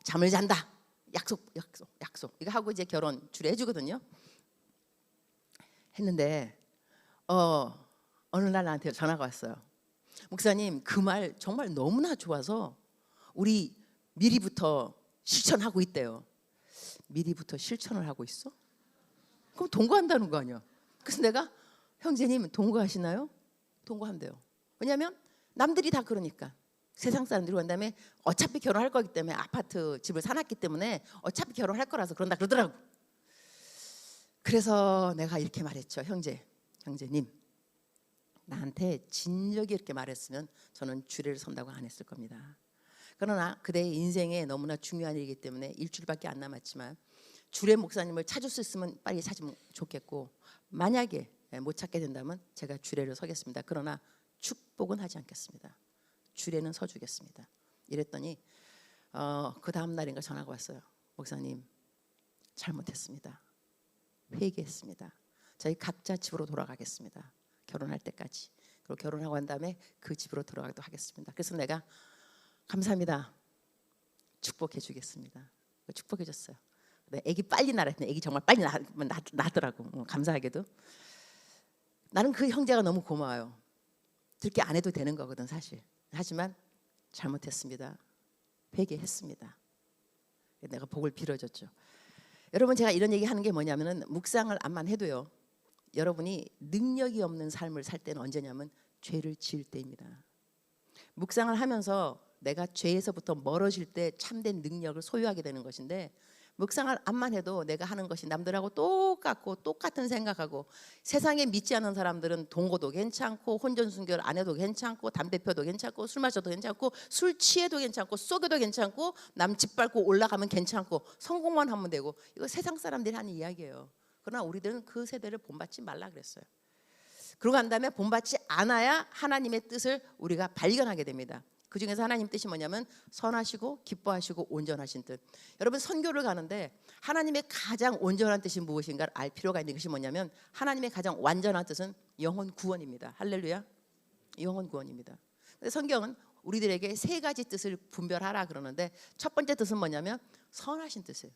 잠을 잔다. 약속. 이거 하고 이제 결혼 주례해 주거든요. 했는데 어느 날 나한테 전화가 왔어요. 목사님 그 말 정말 너무나 좋아서 우리 미리부터 실천하고 있대요. 미리부터 실천을 하고 있어? 그럼 동거한다는 거 아니야. 그래서 내가 형제님 동거하시나요? 동거한대요. 왜냐하면 남들이 다 그러니까. 세상 사람들이 온 다음에 어차피 결혼할 거기 때문에 아파트 집을 사놨기 때문에 어차피 결혼할 거라서 그런다 그러더라고. 그래서 내가 이렇게 말했죠. 형제님 나한테 진작에 이렇게 말했으면 저는 주례를 선다고 안 했을 겁니다. 그러나 그대의 인생에 너무나 중요한 일이기 때문에 일주일밖에 안 남았지만 주례 목사님을 찾을 수 있으면 빨리 찾으면 좋겠고, 만약에 못 찾게 된다면 제가 주례를 서겠습니다. 그러나 축복은 하지 않겠습니다. 주례는 서주겠습니다. 이랬더니 그 다음 날인가 전화가 왔어요. 목사님 잘못했습니다. 회개했습니다. 저희 각자 집으로 돌아가겠습니다. 결혼할 때까지. 그리고 결혼하고 난 다음에 그 집으로 들어가기도 하겠습니다. 그래서 내가 감사합니다. 축복해 주겠습니다. 축복해 줬어요. 애기 빨리 낳으라 했더니 애기 정말 빨리 낳더라고. 감사하게도. 나는 그 형제가 너무 고마워요. 그렇게 안 해도 되는 거거든 사실. 하지만 잘못했습니다. 회개했습니다. 내가 복을 빌어줬죠. 여러분 제가 이런 얘기 하는 게 뭐냐면은 묵상을 암만 해도요. 여러분이 능력이 없는 삶을 살 때는 언제냐면 죄를 지을 때입니다. 묵상을 하면서 내가 죄에서부터 멀어질 때 참된 능력을 소유하게 되는 것인데, 묵상을 암만 해도 내가 하는 것이 남들하고 똑같은 생각하고, 세상에 믿지 않는 사람들은 동거도 괜찮고 혼전순결 안 해도 괜찮고 담배 펴도 괜찮고 술 마셔도 괜찮고 술 취해도 괜찮고 쏘겨도 괜찮고 남 집 밟고 올라가면 괜찮고 성공만 하면 되고, 이거 세상 사람들이 하는 이야기예요. 그러나 우리들은 그 세대를 본받지 말라 그랬어요. 그러고 난 다음에 본받지 않아야 하나님의 뜻을 우리가 발견하게 됩니다. 그 중에서 하나님 뜻이 뭐냐면 선하시고 기뻐하시고 온전하신 뜻. 여러분 선교를 가는데 하나님의 가장 온전한 뜻이 무엇인가를 알 필요가 있는 것이 뭐냐면, 하나님의 가장 완전한 뜻은 영혼 구원입니다. 할렐루야. 영혼 구원입니다. 성경은 우리들에게 세 가지 뜻을 분별하라 그러는데, 첫 번째 뜻은 뭐냐면 선하신 뜻이에요.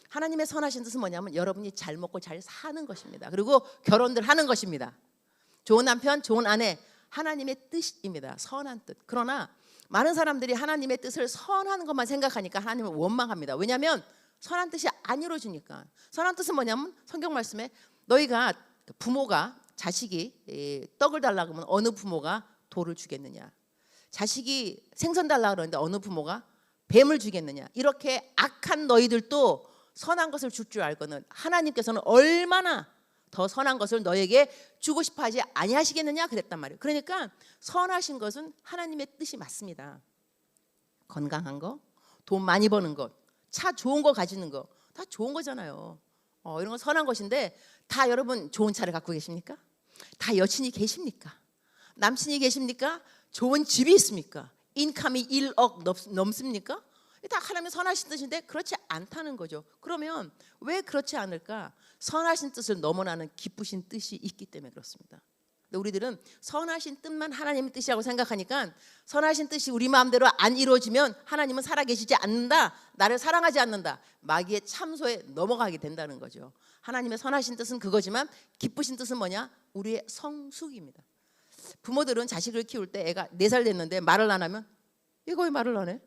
하나님의 선하신 뜻은 뭐냐면 여러분이 잘 먹고 잘 사는 것입니다. 그리고 결혼들 하는 것입니다. 좋은 남편, 좋은 아내, 하나님의 뜻입니다. 선한 뜻. 그러나 많은 사람들이 하나님의 뜻을 선한 것만 생각하니까 하나님을 원망합니다. 왜냐하면 선한 뜻이 안 이루어지니까. 선한 뜻은 뭐냐면 성경 말씀에 너희가 부모가 자식이 떡을 달라 그러면 어느 부모가 돌을 주겠느냐. 자식이 생선 달라 그러는데 어느 부모가 뱀을 주겠느냐. 이렇게 악한 너희들도 선한 것을 줄 줄 알거든 하나님께서는 얼마나 더 선한 것을 너에게 주고 싶어 하지 아니하시겠느냐 그랬단 말이에요. 그러니까 선하신 것은 하나님의 뜻이 맞습니다. 건강한 거, 돈 많이 버는 것, 차 좋은 거 가지는 거 다 좋은 거잖아요. 이런 건 선한 것인데 다 여러분 좋은 차를 갖고 계십니까? 다 여친이 계십니까? 남친이 계십니까? 좋은 집이 있습니까? 인컴이 1억 넘습니까? 다 하나님의 선하신 뜻인데 그렇지 않다는 거죠. 그러면 왜 그렇지 않을까? 선하신 뜻을 넘어나는 기쁘신 뜻이 있기 때문에 그렇습니다. 근데 우리들은 선하신 뜻만 하나님의 뜻이라고 생각하니까 선하신 뜻이 우리 마음대로 안 이루어지면 하나님은 살아계시지 않는다, 나를 사랑하지 않는다, 마귀의 참소에 넘어가게 된다는 거죠. 하나님의 선하신 뜻은 그거지만 기쁘신 뜻은 뭐냐? 우리의 성숙입니다. 부모들은 자식을 키울 때 애가 4살 됐는데 말을 안 하면 이거 왜 말을 안 해?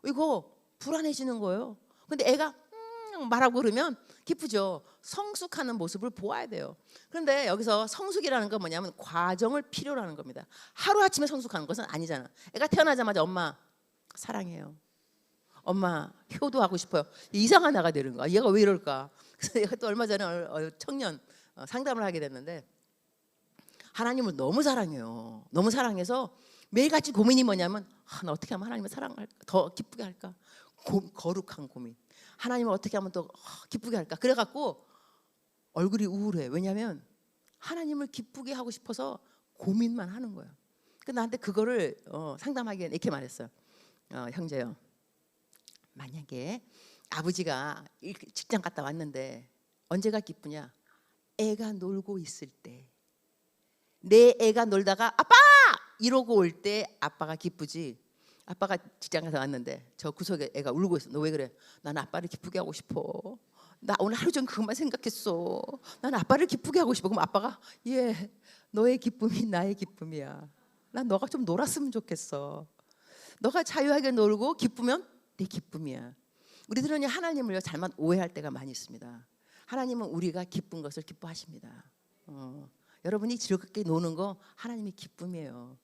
이거 불안해지는 거예요. 근데 애가 말하고 그러면 기쁘죠. 성숙하는 모습을 보아야 돼요. 그런데 여기서 성숙이라는 건 뭐냐면 과정을 필요로 하는 겁니다. 하루아침에 성숙하는 것은 아니잖아. 애가 태어나자마자 엄마 사랑해요, 엄마 효도하고 싶어요, 이상한 애가 되는 거야. 얘가 왜 이럴까? 그래서 내가 또 얼마 전에 청년 상담을 하게 됐는데 하나님을 너무 사랑해요. 너무 사랑해서 매일같이 고민이 뭐냐면 나 어떻게 하면 하나님을 사랑할까? 더 기쁘게 할까? 거룩한 고민. 하나님을 어떻게 하면 더 기쁘게 할까? 그래갖고 얼굴이 우울해. 왜냐하면 하나님을 기쁘게 하고 싶어서 고민만 하는 거야. 그래서 나한테 그거를 상담하기에 이렇게 말했어요. 형제요, 만약에 아버지가 직장 갔다 왔는데 언제가 기쁘냐? 애가 놀고 있을 때. 내 애가 놀다가 아빠! 이러고 올 때 아빠가 기쁘지. 아빠가 직장 가서 왔는데 저 구석에 애가 울고 있어. 너 왜 그래? 난 아빠를 기쁘게 하고 싶어. 나 오늘 하루 종일 그것만 생각했어. 난 아빠를 기쁘게 하고 싶어. 그럼 아빠가 예, 너의 기쁨이 나의 기쁨이야. 난 너가 좀 놀았으면 좋겠어. 너가 자유하게 놀고 기쁘면 내 기쁨이야. 우리들은 하나님을요 잘못 오해할 때가 많이 있습니다. 하나님은 우리가 기쁜 것을 기뻐하십니다. 여러분이 즐겁게 노는 거 하나님의 기쁨이에요.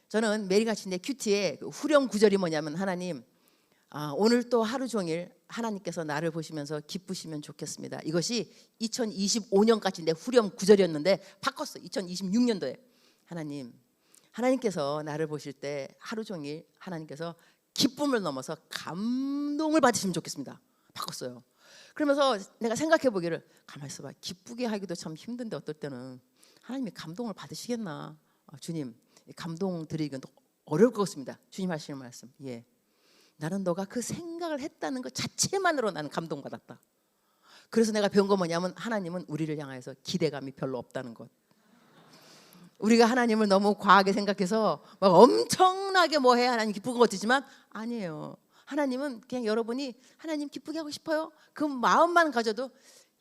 저는 매일같이 내 큐티에 후렴 구절이 뭐냐면 하나님 오늘 또 하루 종일 하나님께서 나를 보시면서 기쁘시면 좋겠습니다. 이것이 2025년까지 내 후렴 구절이었는데 바꿨어. 2026년도에 하나님께서 나를 보실 때 하루 종일 하나님께서 기쁨을 넘어서 감동을 받으시면 좋겠습니다. 바꿨어요. 그러면서 내가 생각해 보기를 가만히 있어봐. 기쁘게 하기도 참 힘든데 어떨 때는 하나님이 감동을 받으시겠나? 주님 감동 드리기는 어려울 것 같습니다. 주님 하시는 말씀. 예, 나는 너가 그 생각을 했다는 것 자체만으로 나는 감동받았다. 그래서 내가 배운 거 뭐냐면 하나님은 우리를 향해서 기대감이 별로 없다는 것. 우리가 하나님을 너무 과하게 생각해서 막 엄청나게 뭐 해야 하나님 기쁘고 어쩌지만 아니에요. 하나님은 그냥 여러분이 하나님 기쁘게 하고 싶어요, 그 마음만 가져도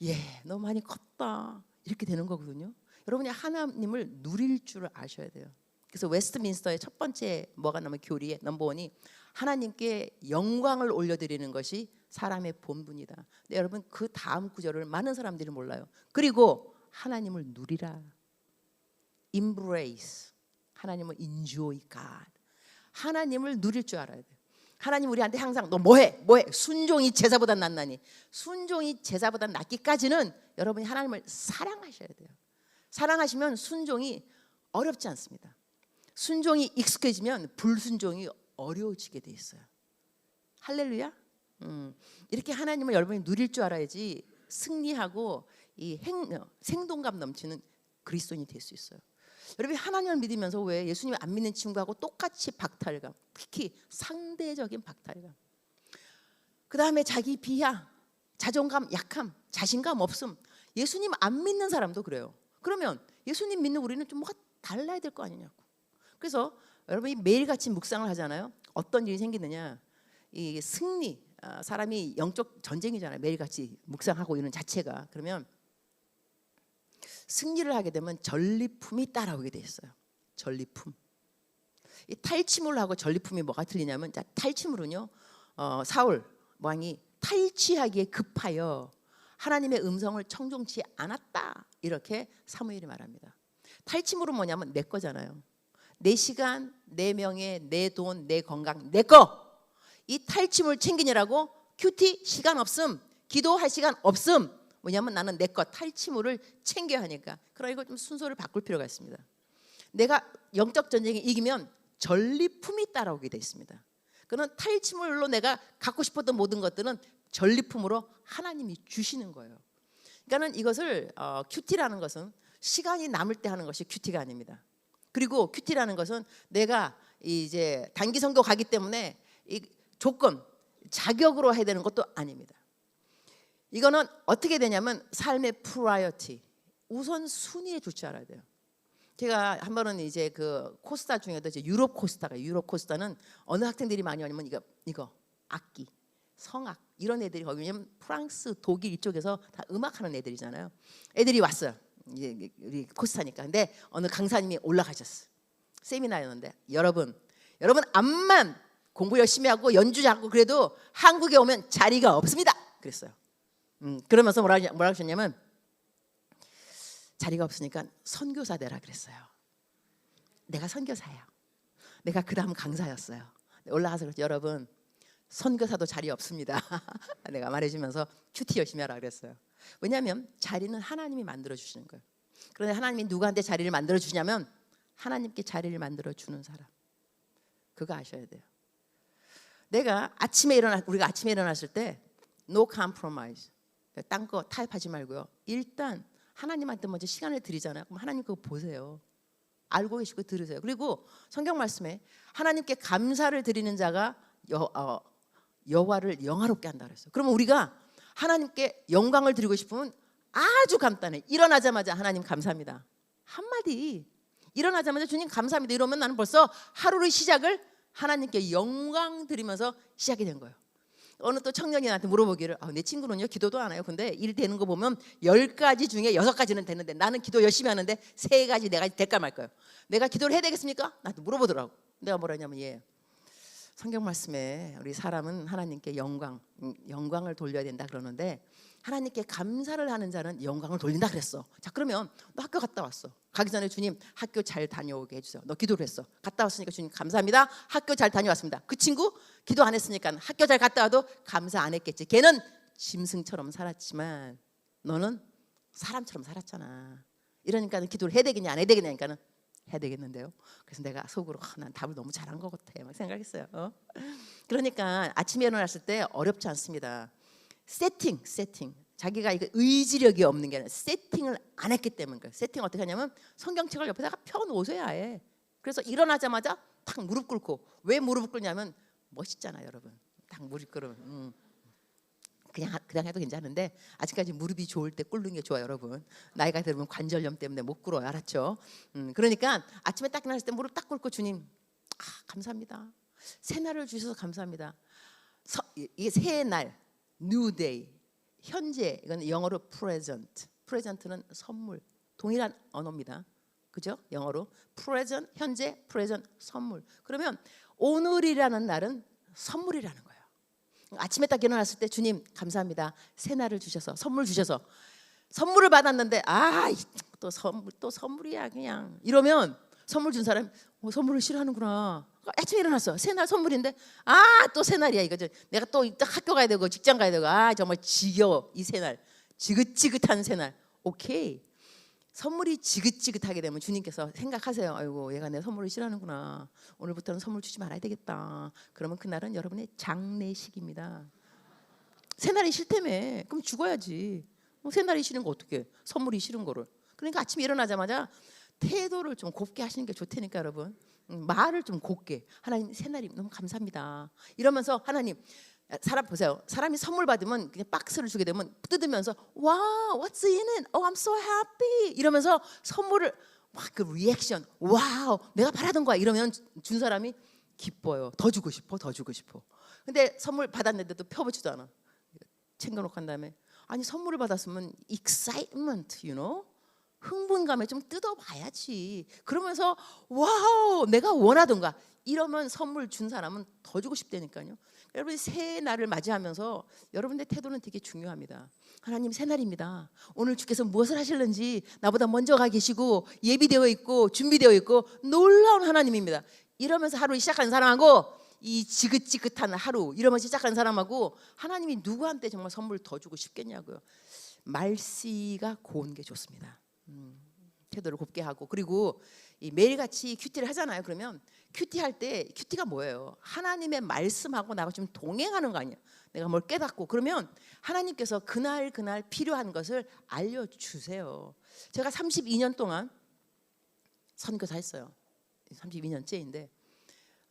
예, 너무 많이 컸다 이렇게 되는 거거든요. 여러분이 하나님을 누릴 줄 아셔야 돼요. 그래서 웨스트민스터의 첫 번째 뭐가 나면 교리의 넘버원이 하나님께 영광을 올려드리는 것이 사람의 본분이다. 근데 여러분 그 다음 구절을 많은 사람들이 몰라요. 그리고 하나님을 누리라. Embrace. 하나님을 enjoy God. 하나님을 누릴 줄 알아야 돼요. 하나님 우리한테 항상 너 뭐해? 순종이 제사보다 낫나니. 순종이 제사보다 낫기까지는 여러분이 하나님을 사랑하셔야 돼요. 사랑하시면 순종이 어렵지 않습니다. 순종이 익숙해지면 불순종이 어려워지게 돼 있어요. 할렐루야. 이렇게 하나님을 여러분이 누릴 줄 알아야지 승리하고 이 생동감 넘치는 그리스도인이 될 수 있어요. 여러분이 하나님을 믿으면서 왜 예수님 안 믿는 친구하고 똑같이 박탈감, 특히 상대적인 박탈감, 그 다음에 자기 비하, 자존감 약함, 자신감 없음. 예수님 안 믿는 사람도 그래요. 그러면 예수님 믿는 우리는 좀 뭐가 달라야 될 거 아니냐고. 그래서 여러분이 매일같이 묵상을 하잖아요. 어떤 일이 생기느냐, 이 승리, 사람이 영적 전쟁이잖아요. 매일같이 묵상하고 이런 자체가. 그러면 승리를 하게 되면 전리품이 따라오게 돼 있어요. 전리품. 이 탈취물하고 전리품이 뭐가 틀리냐면, 자, 탈취물은요, 사울 왕이 탈취하기에 급하여 하나님의 음성을 청종치 않았다, 이렇게 사무엘이 말합니다. 탈취물은 뭐냐면 내 거잖아요. 내 시간, 내 명예, 내 돈, 내 건강, 내 거. 이 탈취물 챙기느라고 큐티 시간 없음, 기도할 시간 없음. 뭐냐면 나는 내 것 탈취물을 챙겨야 하니까. 그러니까 좀 순서를 바꿀 필요가 있습니다. 내가 영적 전쟁에 이기면 전리품이 따라오게 돼 있습니다. 그는 탈취물로 내가 갖고 싶었던 모든 것들은 전리품으로 하나님이 주시는 거예요. 그러니까는 이것을 큐티라는 것은 시간이 남을 때 하는 것이 큐티가 아닙니다. 그리고 큐티라는 것은 내가 이제 단기 선교 가기 때문에 이 조건, 자격으로 해야 되는 것도 아닙니다. 이거는 어떻게 되냐면 삶의 프라이어티, 우선 순위에 둘 줄 알아야 돼요. 제가 한 번은 이제 그 코스타 중에도 이제 유럽 코스타는 어느 학생들이 많이 오냐면 이거 악기, 성악 이런 애들이 거기, 왜냐면 프랑스, 독일 이쪽에서 다 음악하는 애들이잖아요. 애들이 왔어요. 이제 우리 코스타니까. 근데 어느 강사님이 올라가셨어. 세미나였는데 여러분 암만 공부 열심히 하고 연주 잘하고 그래도 한국에 오면 자리가 없습니다. 그랬어요. 그러면서 뭐라 하셨냐면 자리가 없으니까 선교사 되라 그랬어요. 내가 선교사예요. 내가 그 다음 강사였어요. 올라가서 그랬죠. 여러분 선교사도 자리 없습니다. 내가 말해주면서 큐티 열심히 하라 그랬어요. 왜냐하면 자리는 하나님이 만들어 주시는 거예요. 그런데 하나님이 누구한테 자리를 만들어 주냐면 하나님께 자리를 만들어 주는 사람. 그거 아셔야 돼요. 우리가 아침에 일어났을 때 no compromise. 딴 거 타협하지 말고요. 일단 하나님한테 먼저 시간을 드리잖아요. 그럼 하나님 그거 보세요. 알고 계시고 들으세요. 그리고 성경 말씀에 하나님께 감사를 드리는 자가 여호와를 영화롭게 한다 그랬어요. 그러면 우리가 하나님께 영광을 드리고 싶으면 아주 간단해. 일어나자마자 하나님 감사합니다. 한마디. 일어나자마자 주님 감사합니다. 이러면 나는 벌써 하루의 시작을 하나님께 영광 드리면서 시작이 된 거예요. 어느 또 청년이 나한테 물어보기를 내 친구는요 기도도 안 해요. 근데 일 되는 거 보면 10가지 중에 6가지는 되는데 나는 기도 열심히 하는데 3가지 4가지 될까 말까요? 내가 기도를 해야 되겠습니까? 나한테 물어보더라고. 내가 뭐라 했냐면 성경 말씀에 우리 사람은 하나님께 영광을 돌려야 된다 그러는데 하나님께 감사를 하는 자는 영광을 돌린다 그랬어. 자, 그러면 너 학교 갔다 왔어. 가기 전에 주님 학교 잘 다녀오게 해주세요. 너 기도를 했어. 갔다 왔으니까 주님 감사합니다. 학교 잘 다녀왔습니다. 그 친구 기도 안 했으니까 학교 잘 갔다 와도 감사 안 했겠지. 걔는 짐승처럼 살았지만 너는 사람처럼 살았잖아. 이러니까 기도를 해야 되겠냐 안 해야 되겠냐니까는 해야 되겠는데요. 그래서 내가 속으로 난 답을 너무 잘한 것 같아 막 생각했어요. 그러니까 아침에 일어났을 때 어렵지 않습니다. 세팅. 자기가 이거 의지력이 없는 게 아니라 세팅을 안 했기 때문인 거예요. 세팅 어떻게 하냐면 성경책을 옆에다가 펴놓으셔야 해. 그래서 일어나자마자 탁 무릎 꿇고. 왜 무릎 꿇냐면 멋있잖아요, 여러분. 딱 무릎 꿇으면 그냥 해도 괜찮은데 아직까지 무릎이 좋을 때 꿇는 게 좋아요, 여러분. 나이가 들면 관절염 때문에 못 꿇어요, 알았죠? 그러니까 아침에 딱 일어났을 때 무릎 딱 꿇고 주님 감사합니다. 새날을 주셔서 감사합니다. 이게 새해 날 New Day, 현재. 이건 영어로 present. present는 선물. 동일한 언어입니다. 그죠? 영어로 present, 현재, present, 선물. 그러면 오늘이라는 날은 선물이라는 거예요. 아침에 딱 일어났을 때 주님 감사합니다. 새날을 주셔서 선물 주셔서 선물을 받았는데 또 선물이야 그냥 이러면 선물 준 사람 선물을 싫어하는구나. 아침에 일어났어. 새날 선물인데 또 새날이야 이거죠. 내가 또 학교 가야 되고 직장 가야 되고 정말 지겨워 이 새날. 지긋지긋한 새날. 오케이. 선물이 지긋지긋하게 되면 주님께서 생각하세요. 아이고 얘가 내 선물을 싫어하는구나. 오늘부터는 선물 주지 말아야 되겠다. 그러면 그날은 여러분의 장례식입니다. 새날이 싫다며. 그럼 죽어야지. 새날이 싫은 거 어떻게? 선물이 싫은 거를. 그러니까 아침에 일어나자마자 태도를 좀 곱게 하시는 게 좋다니까 여러분. 말을 좀 곱게. 하나님 새날이 너무 감사합니다. 이러면서 하나님 사람 보세요. 사람이 선물 받으면 그냥 박스를 주게 되면 뜯으면서 wow, what's in it? Oh, I'm so happy. 이러면서 선물을 막 그 리액션, 와우, 내가 바라던 거야. 이러면 준 사람이 기뻐요. 더 주고 싶어. 근데 선물 받았는데도 펴보지도 않아. 챙겨놓고 한 다음에 아니 선물을 받았으면 excitement, you know? 흥분감에 좀 뜯어봐야지. 그러면서 와우 내가 원하던가 이러면 선물 준 사람은 더 주고 싶다니까요. 여러분 새 날을 맞이하면서 여러분의 태도는 되게 중요합니다. 하나님 새날입니다. 오늘 주께서 무엇을 하실는지 나보다 먼저 가 계시고 예비되어 있고 준비되어 있고 놀라운 하나님입니다. 이러면서 하루 시작하는 사람하고 이 지긋지긋한 하루 이러면서 시작하는 사람하고 하나님이 누구한테 정말 선물 더 주고 싶겠냐고요. 말씨가 고운 게 좋습니다. 태도를 곱게 하고 그리고 이 매일같이 큐티를 하잖아요. 그러면 큐티 할 때 큐티가 뭐예요? 하나님의 말씀하고 나가 좀 동행하는 거 아니에요. 내가 뭘 깨닫고 그러면 하나님께서 그날 필요한 것을 알려주세요. 제가 32년 동안 선교사 했어요. 32년째인데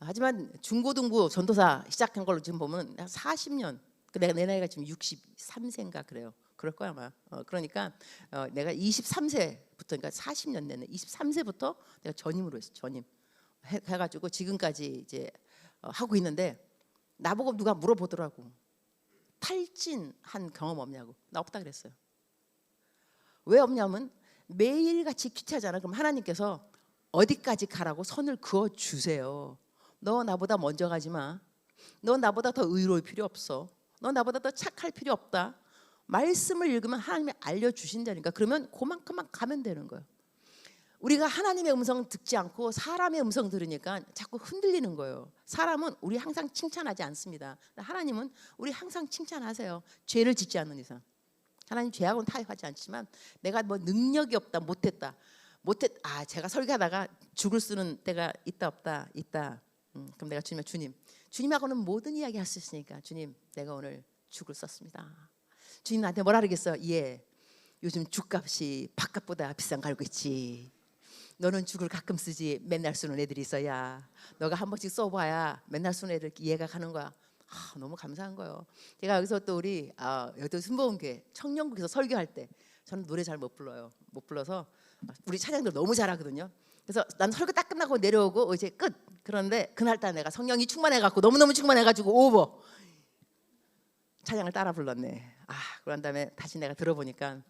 하지만 중고등부 전도사 시작한 걸로 지금 보면 40년. 내가 내 나이가 지금 63세인가 그래요. 그럴 거야 아마. 그러니까 내가 23세부터 그러니까 40년 내내 23세부터 내가 전임으로 했어. 전임 해가지고 지금까지 이제 하고 있는데 나보고 누가 물어보더라고. 탈진한 경험 없냐고. 나 없다 그랬어요. 왜 없냐면 매일같이 큐티하잖아. 그럼 하나님께서 어디까지 가라고 선을 그어 주세요. 너 나보다 먼저 가지 마. 너 나보다 더 의로울 필요 없어. 너 나보다 더 착할 필요 없다. 말씀을 읽으면 하나님이 알려주신다니까. 그러면 그만큼만 가면 되는 거예요. 우리가 하나님의 음성 듣지 않고 사람의 음성 들으니까 자꾸 흔들리는 거예요. 사람은 우리 항상 칭찬하지 않습니다. 하나님은 우리 항상 칭찬하세요. 죄를 짓지 않는 이상. 하나님 죄하고는 타협하지 않지만 내가 뭐 능력이 없다 못했다 제가 설교하다가 죽을 쓰는 때가 있다 없다 있다. 그럼 내가 주님하고는 모든 이야기 할 수 있으니까 주님 내가 오늘 죽을 썼습니다. 주님 나한테 뭐라 그러겠어? 예, 요즘 죽값이 밥값보다 비싼 거 알고 있지. 너는 죽을 가끔 쓰지 맨날 쓰는 애들이 있어야. 너가 한 번씩 써봐야 맨날 쓰는 애들 이해가 가는 거야. 너무 감사한 거예요. 제가 여기서 또 우리 여기 순복음교회 청년국에서 설교할 때 저는 노래 잘 못 불러요. 못 불러서 우리 찬양들 너무 잘하거든요. 그래서 난 설교 딱 끝나고 내려오고 이제 끝. 그런데 그날따라 내가 성령이 충만해갖고 너무너무 충만해가지고 오버 찬양을 따라 불렀네. 그런 다음에 다시 내가 들어보니까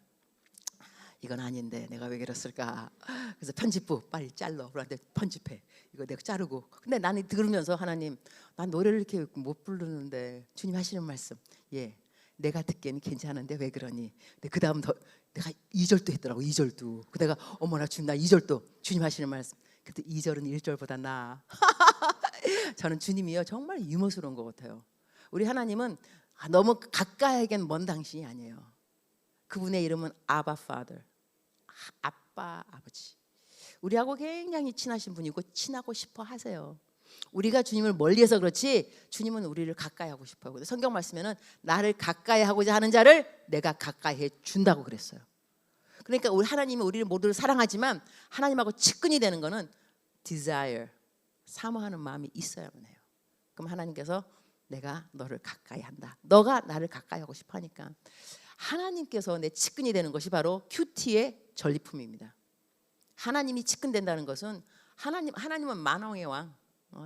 이건 아닌데 내가 왜 그랬을까. 그래서 편집부 빨리 잘라. 그런데 편집해. 이거 내가 자르고. 근데 나는 들으면서 하나님 난 노래를 이렇게 못 부르는데 주님 하시는 말씀. 예, 내가 듣기에는 괜찮은데 왜 그러니. 근데 그 다음 더 내가 2절도 했더라고. 2절도. 내가 어머나 주님 나 2절도 주님 하시는 말씀. 그때 2절은 1절보다 나아. 저는 주님이요 정말 유머스러운 것 같아요. 우리 하나님은 너무 가까이에겐 먼 당신이 아니에요. 그분의 이름은 아바 파더. 아빠 아버지. 우리하고 굉장히 친하신 분이고 친하고 싶어 하세요. 우리가 주님을 멀리해서 그렇지 주님은 우리를 가까이 하고 싶어요. 근데 성경 말씀에는 나를 가까이 하고자 하는 자를 내가 가까이 해 준다고 그랬어요. 그러니까 우리 하나님은 우리를 모두를 사랑하지만 하나님하고 측근이 되는 거는 desire, 사모하는 마음이 있어야만 해요. 그럼 하나님께서 내가 너를 가까이 한다. 너가 나를 가까이 하고 싶어 하니까 하나님께서 내 측근이 되는 것이 바로 큐티의 전리품입니다. 하나님이 측근된다는 것은 하나님은 만왕의 왕.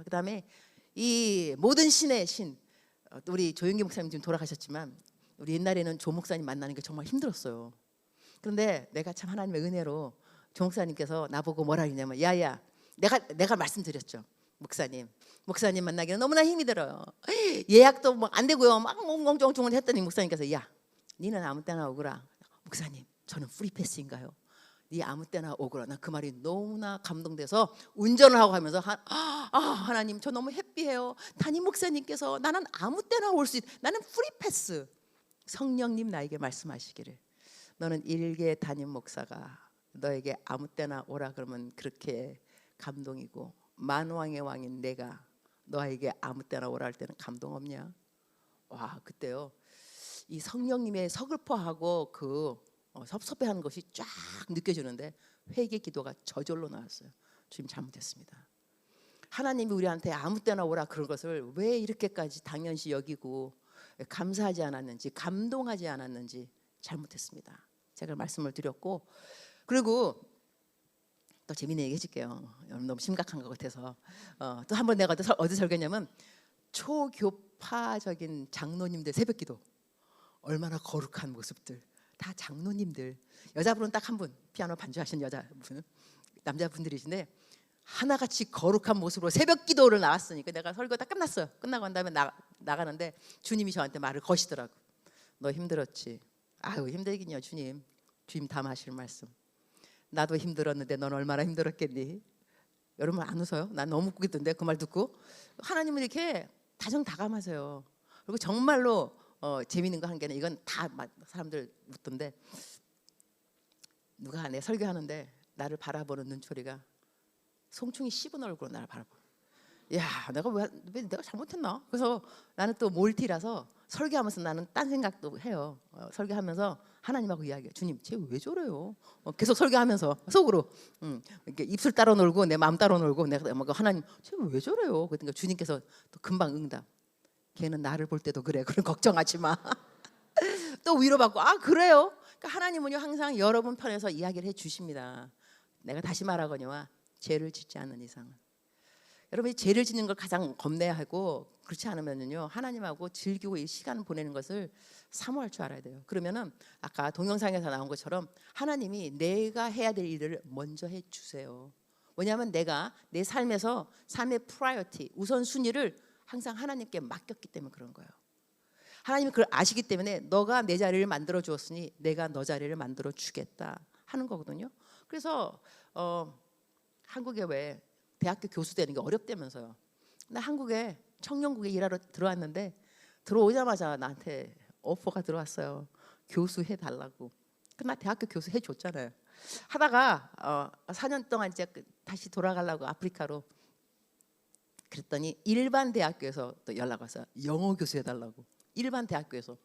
그다음에 이 모든 신의 신. 우리 조영기 목사님 지금 돌아가셨지만 우리 옛날에는 조 목사님 만나는 게 정말 힘들었어요. 그런데 내가 참 하나님의 은혜로 조 목사님께서 나보고 뭐라 그러냐면 야야 내가 말씀드렸죠. 목사님 만나기는 너무나 힘이 들어요. 예약도 뭐 안 되고요. 막 엉엉정정을 했더니 목사님께서 야 니는 아무 때나 오거라. 목사님 저는 프리패스인가요? 네 아무 때나 오거라. 나 그 말이 너무나 감동돼서 운전을 하고 하면서 하나님 저 너무 해피해요. 담임 목사님께서 나는 아무 때나 올 수 있. 나는 프리패스. 성령님 나에게 말씀하시기를 너는 일개 담임 목사가 너에게 아무 때나 오라 그러면 그렇게 감동이고 만왕의 왕인 내가 너에게 아무 때나 오라 할 때는 감동 없냐? 와 그때요 이 성령님의 서글퍼하고 그 섭섭해하는 것이 쫙 느껴지는데 회개 기도가 저절로 나왔어요. 주님 잘못했습니다. 하나님이 우리한테 아무 때나 오라 그런 것을 왜 이렇게까지 당연시 여기고 감사하지 않았는지 감동하지 않았는지 잘못했습니다. 제가 말씀을 드렸고 그리고 또 재미있는 얘기 해줄게요. 너무 심각한 것 같아서 또 한 번 내가 어디 설교냐면 초교파적인 장로님들 새벽기도 얼마나 거룩한 모습들 다 장로님들. 여자분은 딱 한 분, 피아노 반주하신 여자분, 남자분들이신데 하나같이 거룩한 모습으로 새벽 기도를 나왔으니까 내가 설교 다 끝났어요. 끝나고 난 다음에 나가는데 주님이 저한테 말을 거시더라고. 너 힘들었지? 아유 힘들긴요 주님. 주님 다 하실 말씀. 나도 힘들었는데 넌 얼마나 힘들었겠니? 여러분 안 웃어요? 난 너무 웃기던데 그 말 듣고. 하나님은 이렇게 다정다감하세요. 그리고 정말로 재미있는 거 한 개는 이건 다 사람들 웃던데, 누가 내 설교하는데 나를 바라보는 눈초리가 송충이 씹은 얼굴로 나를 바라보. 야, 왜 내가 잘못했나? 그래서 나는 또 몰티라서 설교하면서 나는 딴 생각도 해요. 설교하면서 하나님하고 이야기해요. 주님, 쟤 왜 저래요? 계속 설교하면서 속으로 이렇게 입술 따로 놀고 내 마음 따로 놀고 내가 막 하나님, 쟤 왜 저래요? 그러니까 주님께서 또 금방 응답. 걔는 나를 볼 때도 그래. 그럼 걱정하지 마. 또 위로받고 아 그래요? 그러니까 하나님은요 항상 여러분 편에서 이야기를 해주십니다. 내가 다시 말하거니와 죄를 짓지 않는 이상은. 여러분이 죄를 짓는 걸 가장 겁내하고 그렇지 않으면요 하나님하고 즐기고 이 시간을 보내는 것을 사모할 줄 알아야 돼요. 그러면은 아까 동영상에서 나온 것처럼 하나님이 내가 해야 될 일을 먼저 해주세요. 뭐냐면 내가 내 삶에서 삶의 프라이어티 우선순위를 항상 하나님께 맡겼기 때문에 그런 거예요. 하나님이 그걸 아시기 때문에 너가 내 자리를 만들어 주었으니 내가 너 자리를 만들어 주겠다 하는 거거든요. 그래서 한국에 왜 대학교 교수 되는 게 어렵다면서요. 나 한국에 청년국에 일하러 들어왔는데 들어오자마자 나한테 오퍼가 들어왔어요. 교수 해달라고. 나 대학교 교수 해줬잖아요. 하다가 4년 동안 이제 다시 돌아가려고 아프리카로. 그랬더니 일반 대학교에서 또 연락 왔어요. 영어 교수 해달라고. 일반 대학교에서.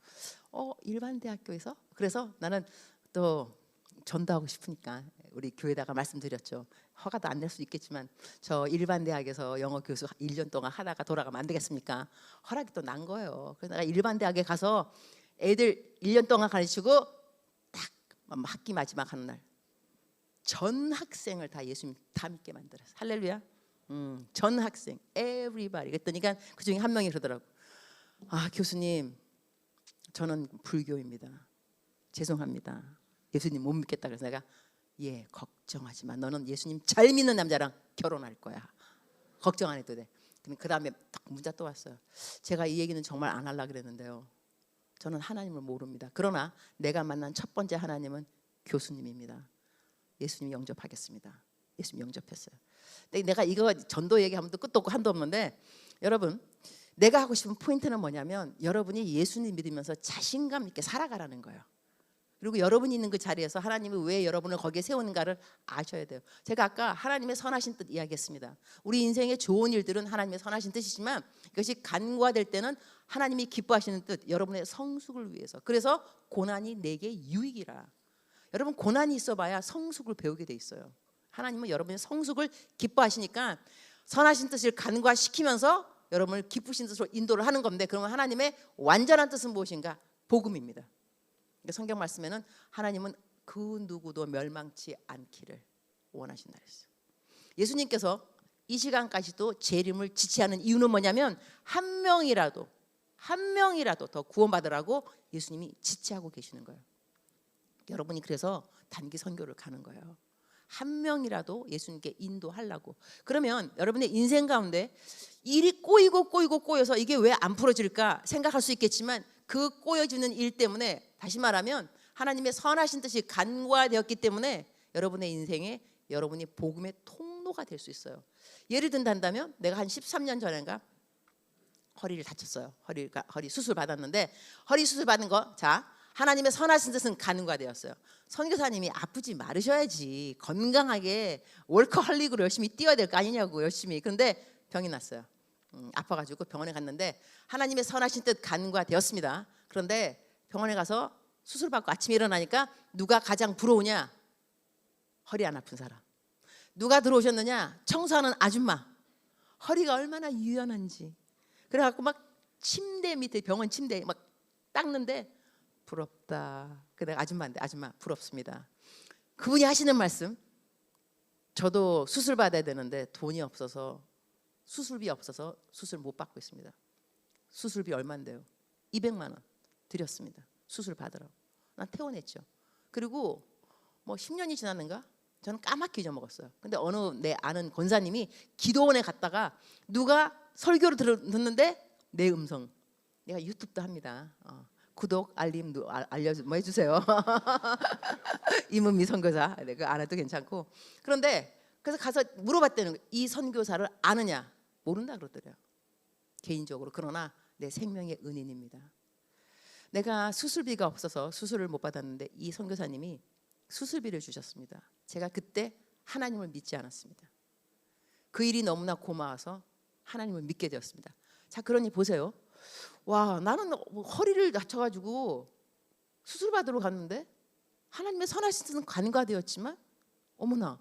일반 대학교에서? 그래서 나는 또 전도하고 싶으니까 우리 교회다가 말씀드렸죠. 허가도 안 낼 수 있겠지만 저 일반 대학에서 영어 교수 1년 동안 하다가 돌아가면 안 되겠습니까? 허락이 또 난 거예요. 그래서 내가 일반 대학에 가서 애들 1년 동안 가르치고 딱 학기 마지막 하는 날 전 학생을 다 예수님 다 믿게 만들었어요. 할렐루야. 전 학생, everybody. 그랬더니 그 중에 한 명이 그러더라고. 아 교수님, 저는 불교입니다. 죄송합니다. 예수님 못 믿겠다. 그래서 내가 걱정하지 마. 너는 예수님 잘 믿는 남자랑 결혼할 거야. 걱정 안 해도 돼. 그 다음에 딱 문자 또 왔어요. 제가 이 얘기는 정말 안 하려고 그랬는데요. 저는 하나님을 모릅니다. 그러나 내가 만난 첫 번째 하나님은 교수님입니다. 예수님 영접하겠습니다. 예수님 영접했어요. 근데 내가 이거 전도 얘기하면 또 끝도 없고 한도 없는데 여러분 내가 하고 싶은 포인트는 뭐냐면 여러분이 예수님 믿으면서 자신감 있게 살아가라는 거예요. 그리고 여러분이 있는 그 자리에서 하나님이 왜 여러분을 거기에 세우는가를 아셔야 돼요. 제가 아까 하나님의 선하신 뜻 이야기했습니다. 우리 인생의 좋은 일들은 하나님의 선하신 뜻이지만 이것이 간과될 때는 하나님이 기뻐하시는 뜻, 여러분의 성숙을 위해서. 그래서 고난이 내게 유익이라. 여러분 고난이 있어봐야 성숙을 배우게 돼 있어요. 하나님은 여러분의 성숙을 기뻐하시니까 선하신 뜻을 간과시키면서 여러분을 기쁘신 뜻으로 인도를 하는 건데, 그러면 하나님의 완전한 뜻은 무엇인가? 복음입니다. 성경 말씀에는 하나님은 그 누구도 멸망치 않기를 원하신다 그랬어요. 예수님께서 이 시간까지도 재림을 지체하는 이유는 뭐냐면 한 명이라도 더 구원받으라고 예수님이 지체하고 계시는 거예요. 여러분이 그래서 단기 선교를 가는 거예요. 한 명이라도 예수님께 인도하려고. 그러면 여러분의 인생 가운데 일이 꼬여서 이게 왜 안 풀어질까 생각할 수 있겠지만 그 꼬여지는 일 때문에, 다시 말하면 하나님의 선하신 뜻이 간과되었기 때문에 여러분의 인생에 여러분이 복음의 통로가 될 수 있어요. 예를 든다면 내가 한 13년 전인가 허리를 다쳤어요. 허리 수술 받았는데 허리 수술 받은 거, 자 하나님의 선하신 뜻은 간과되었어요. 선교사님이 아프지 말으셔야지 건강하게 월커홀릭으로 열심히 뛰어야 될 거 아니냐고 열심히. 그런데 병이 났어요. 아파가지고 병원에 갔는데 하나님의 선하신 뜻 간과되었습니다. 그런데 병원에 가서 수술 받고 아침에 일어나니까 누가 가장 부러우냐? 허리 안 아픈 사람. 누가 들어오셨느냐? 청소하는 아줌마. 허리가 얼마나 유연한지. 그래갖고 막 침대 밑에, 병원 침대에 막 닦는데 부럽다. 내가 아줌마인데 아줌마 부럽습니다. 그분이 하시는 말씀, 저도 수술 받아야 되는데 돈이 없어서, 수술비 없어서 수술 못 받고 있습니다. 수술비 얼마인데요? 200만 원 드렸습니다. 수술 받으라고. 난 퇴원했죠. 그리고 뭐 10년이 지났는가? 저는 까맣게 잊어먹었어요. 근데 어느 내 아는 권사님이 기도원에 갔다가 누가 설교를 듣는데 내 음성. 내가 유튜브도 합니다. 구독, 알림 알려주 뭐 해주세요. 이문미 선교사. 그 안 해도 괜찮고. 그런데 그래서 가서 물어봤다는 거예요. 이 선교사를 아느냐? 모른다 그러더래요. 개인적으로. 그러나 내 생명의 은인입니다. 내가 수술비가 없어서 수술을 못 받았는데 이 선교사님이 수술비를 주셨습니다. 제가 그때 하나님을 믿지 않았습니다. 그 일이 너무나 고마워서 하나님을 믿게 되었습니다. 자, 그러니 보세요. 와, 나는 허리를 다쳐가지고 수술 받으러 갔는데 하나님의 선하신 뜻은 간과되었지만 어머나,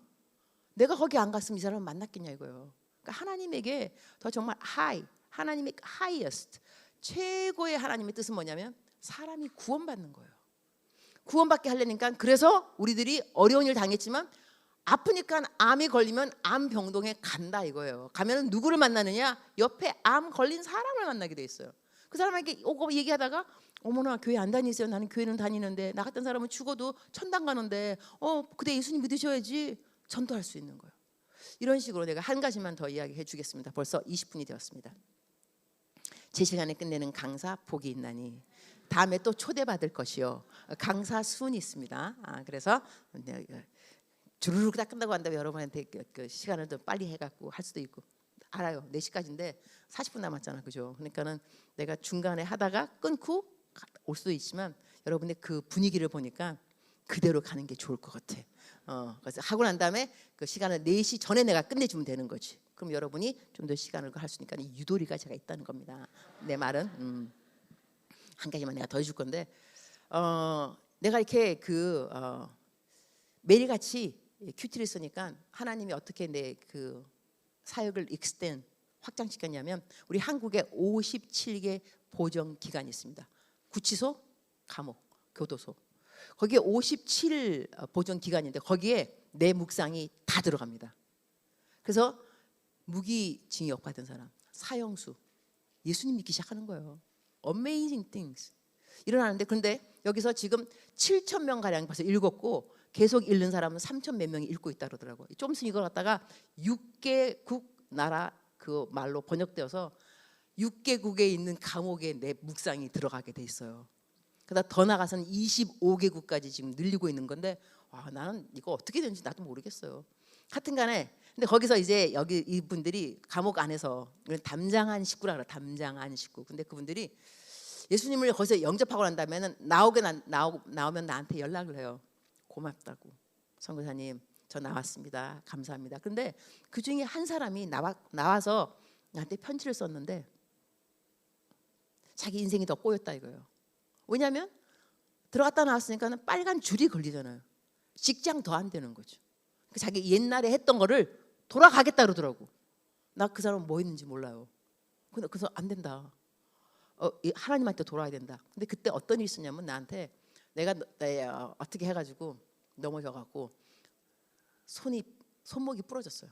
내가 거기 안 갔으면 이 사람을 만났겠냐 이거예요. 그러니까 하나님에게 더 정말 하나님의 highest, 최고의 하나님의 뜻은 뭐냐면 사람이 구원받는 거예요. 구원받게 하려니까 그래서 우리들이 어려운 일 당했지만 아프니까 암이 걸리면 암 병동에 간다 이거예요. 가면은 누구를 만나느냐? 옆에 암 걸린 사람을 만나게 돼 있어요. 그 사람에게 오고 얘기하다가 어머나 교회 안 다니세요? 나는 교회는 다니는데 나 같은 사람은 죽어도 천당 가는데 그대 예수님 믿으셔야지. 전도할 수 있는 거예요. 이런 식으로 내가 한 가지만 더 이야기해 주겠습니다. 벌써 20분이 되었습니다. 제 시간에 끝내는 강사 복이 있나니 다음에 또 초대받을 것이요. 강사 수훈이 있습니다. 그래서 주르륵 다 끝나고 한다면 여러분한테 그 시간을 좀 빨리 해갖고 할 수도 있고 알아요. 4시까지인데 40분 남았잖아, 그죠? 그러니까는 내가 중간에 하다가 끊고 올 수도 있지만 여러분의 그 분위기를 보니까 그대로 가는 게 좋을 것 같아. 그래서 하고 난 다음에 그 시간을 4시 전에 내가 끝내주면 되는 거지. 그럼 여러분이 좀 더 시간을 할 수 있으니까 이 유도리가 제가 있다는 겁니다. 내 말은 한 가지만 내가 더 해줄 건데 내가 이렇게 매일같이 큐티를 쓰니까 하나님이 어떻게 내 그 사역을 확장시켰냐면 우리 한국에 57개 보정 기관이 있습니다. 구치소, 감옥, 교도소. 거기에 57 보정 기관인데 거기에 내 묵상이 다 들어갑니다. 그래서 무기징역 받은 사람, 사형수, 예수님 믿기 시작하는 거예요. Amazing things 일어나는데 그런데 여기서 지금 7,000명 가량 벌써 읽었고 계속 읽는 사람은 3,000 몇 명이 읽고 있다 그러더라고요. 좀 있으면 이걸 갖다가 6개국 나라 그 말로 번역되어서 6개국에 있는 감옥에 내 묵상이 들어가게 돼 있어요. 그러다 더 나가서는 25개국까지 지금 늘리고 있는 건데 나는 이거 어떻게 되는지 나도 모르겠어요. 하여튼간에 근데 거기서 이제 여기 이분들이 감옥 안에서 담장한 식구라 그래. 담장한 식구. 근데 그분들이 예수님을 거기서 영접하고 난 다음에는 나오면 나한테 연락을 해요. 고맙다고. 선교사님 저 나왔습니다. 감사합니다. 그런데 그 중에 한 사람이 나와서 나한테 편지를 썼는데 자기 인생이 더 꼬였다 이거예요. 왜냐하면 들어갔다 나왔으니까 빨간 줄이 걸리잖아요. 직장 더 안 되는 거죠. 자기 옛날에 했던 거를 돌아가겠다 그러더라고. 나 그 사람 뭐 했는지 몰라요. 근데 그래서 안 된다. 하나님한테 돌아야 된다. 근데 그때 어떤 일이 있었냐면 나한테 내가 어떻게 해가지고 넘어져갖고 손목이 부러졌어요.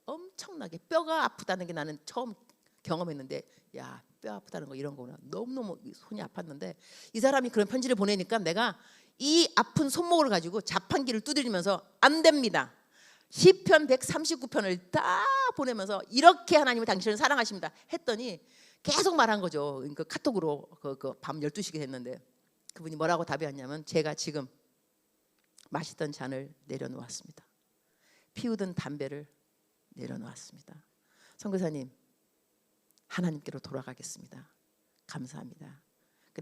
엄청나게 뼈가 아프다는 게 나는 처음 경험했는데 야, 뼈 아프다는 거 이런 거구나. 너무너무 손이 아팠는데 이 사람이 그런 편지를 보내니까 내가 이 아픈 손목을 가지고 자판기를 두드리면서 안 됩니다. 시편 139편을 다 보내면서 이렇게 하나님은 당신을 사랑하십니다 했더니 계속 말한 거죠. 그 카톡으로 밤 12시가 됐는데 그분이 뭐라고 답이 왔냐면 제가 지금 마시던 잔을 내려놓았습니다. 피우던 담배를 내려놓았습니다. 선교사님 하나님께로 돌아가겠습니다. 감사합니다.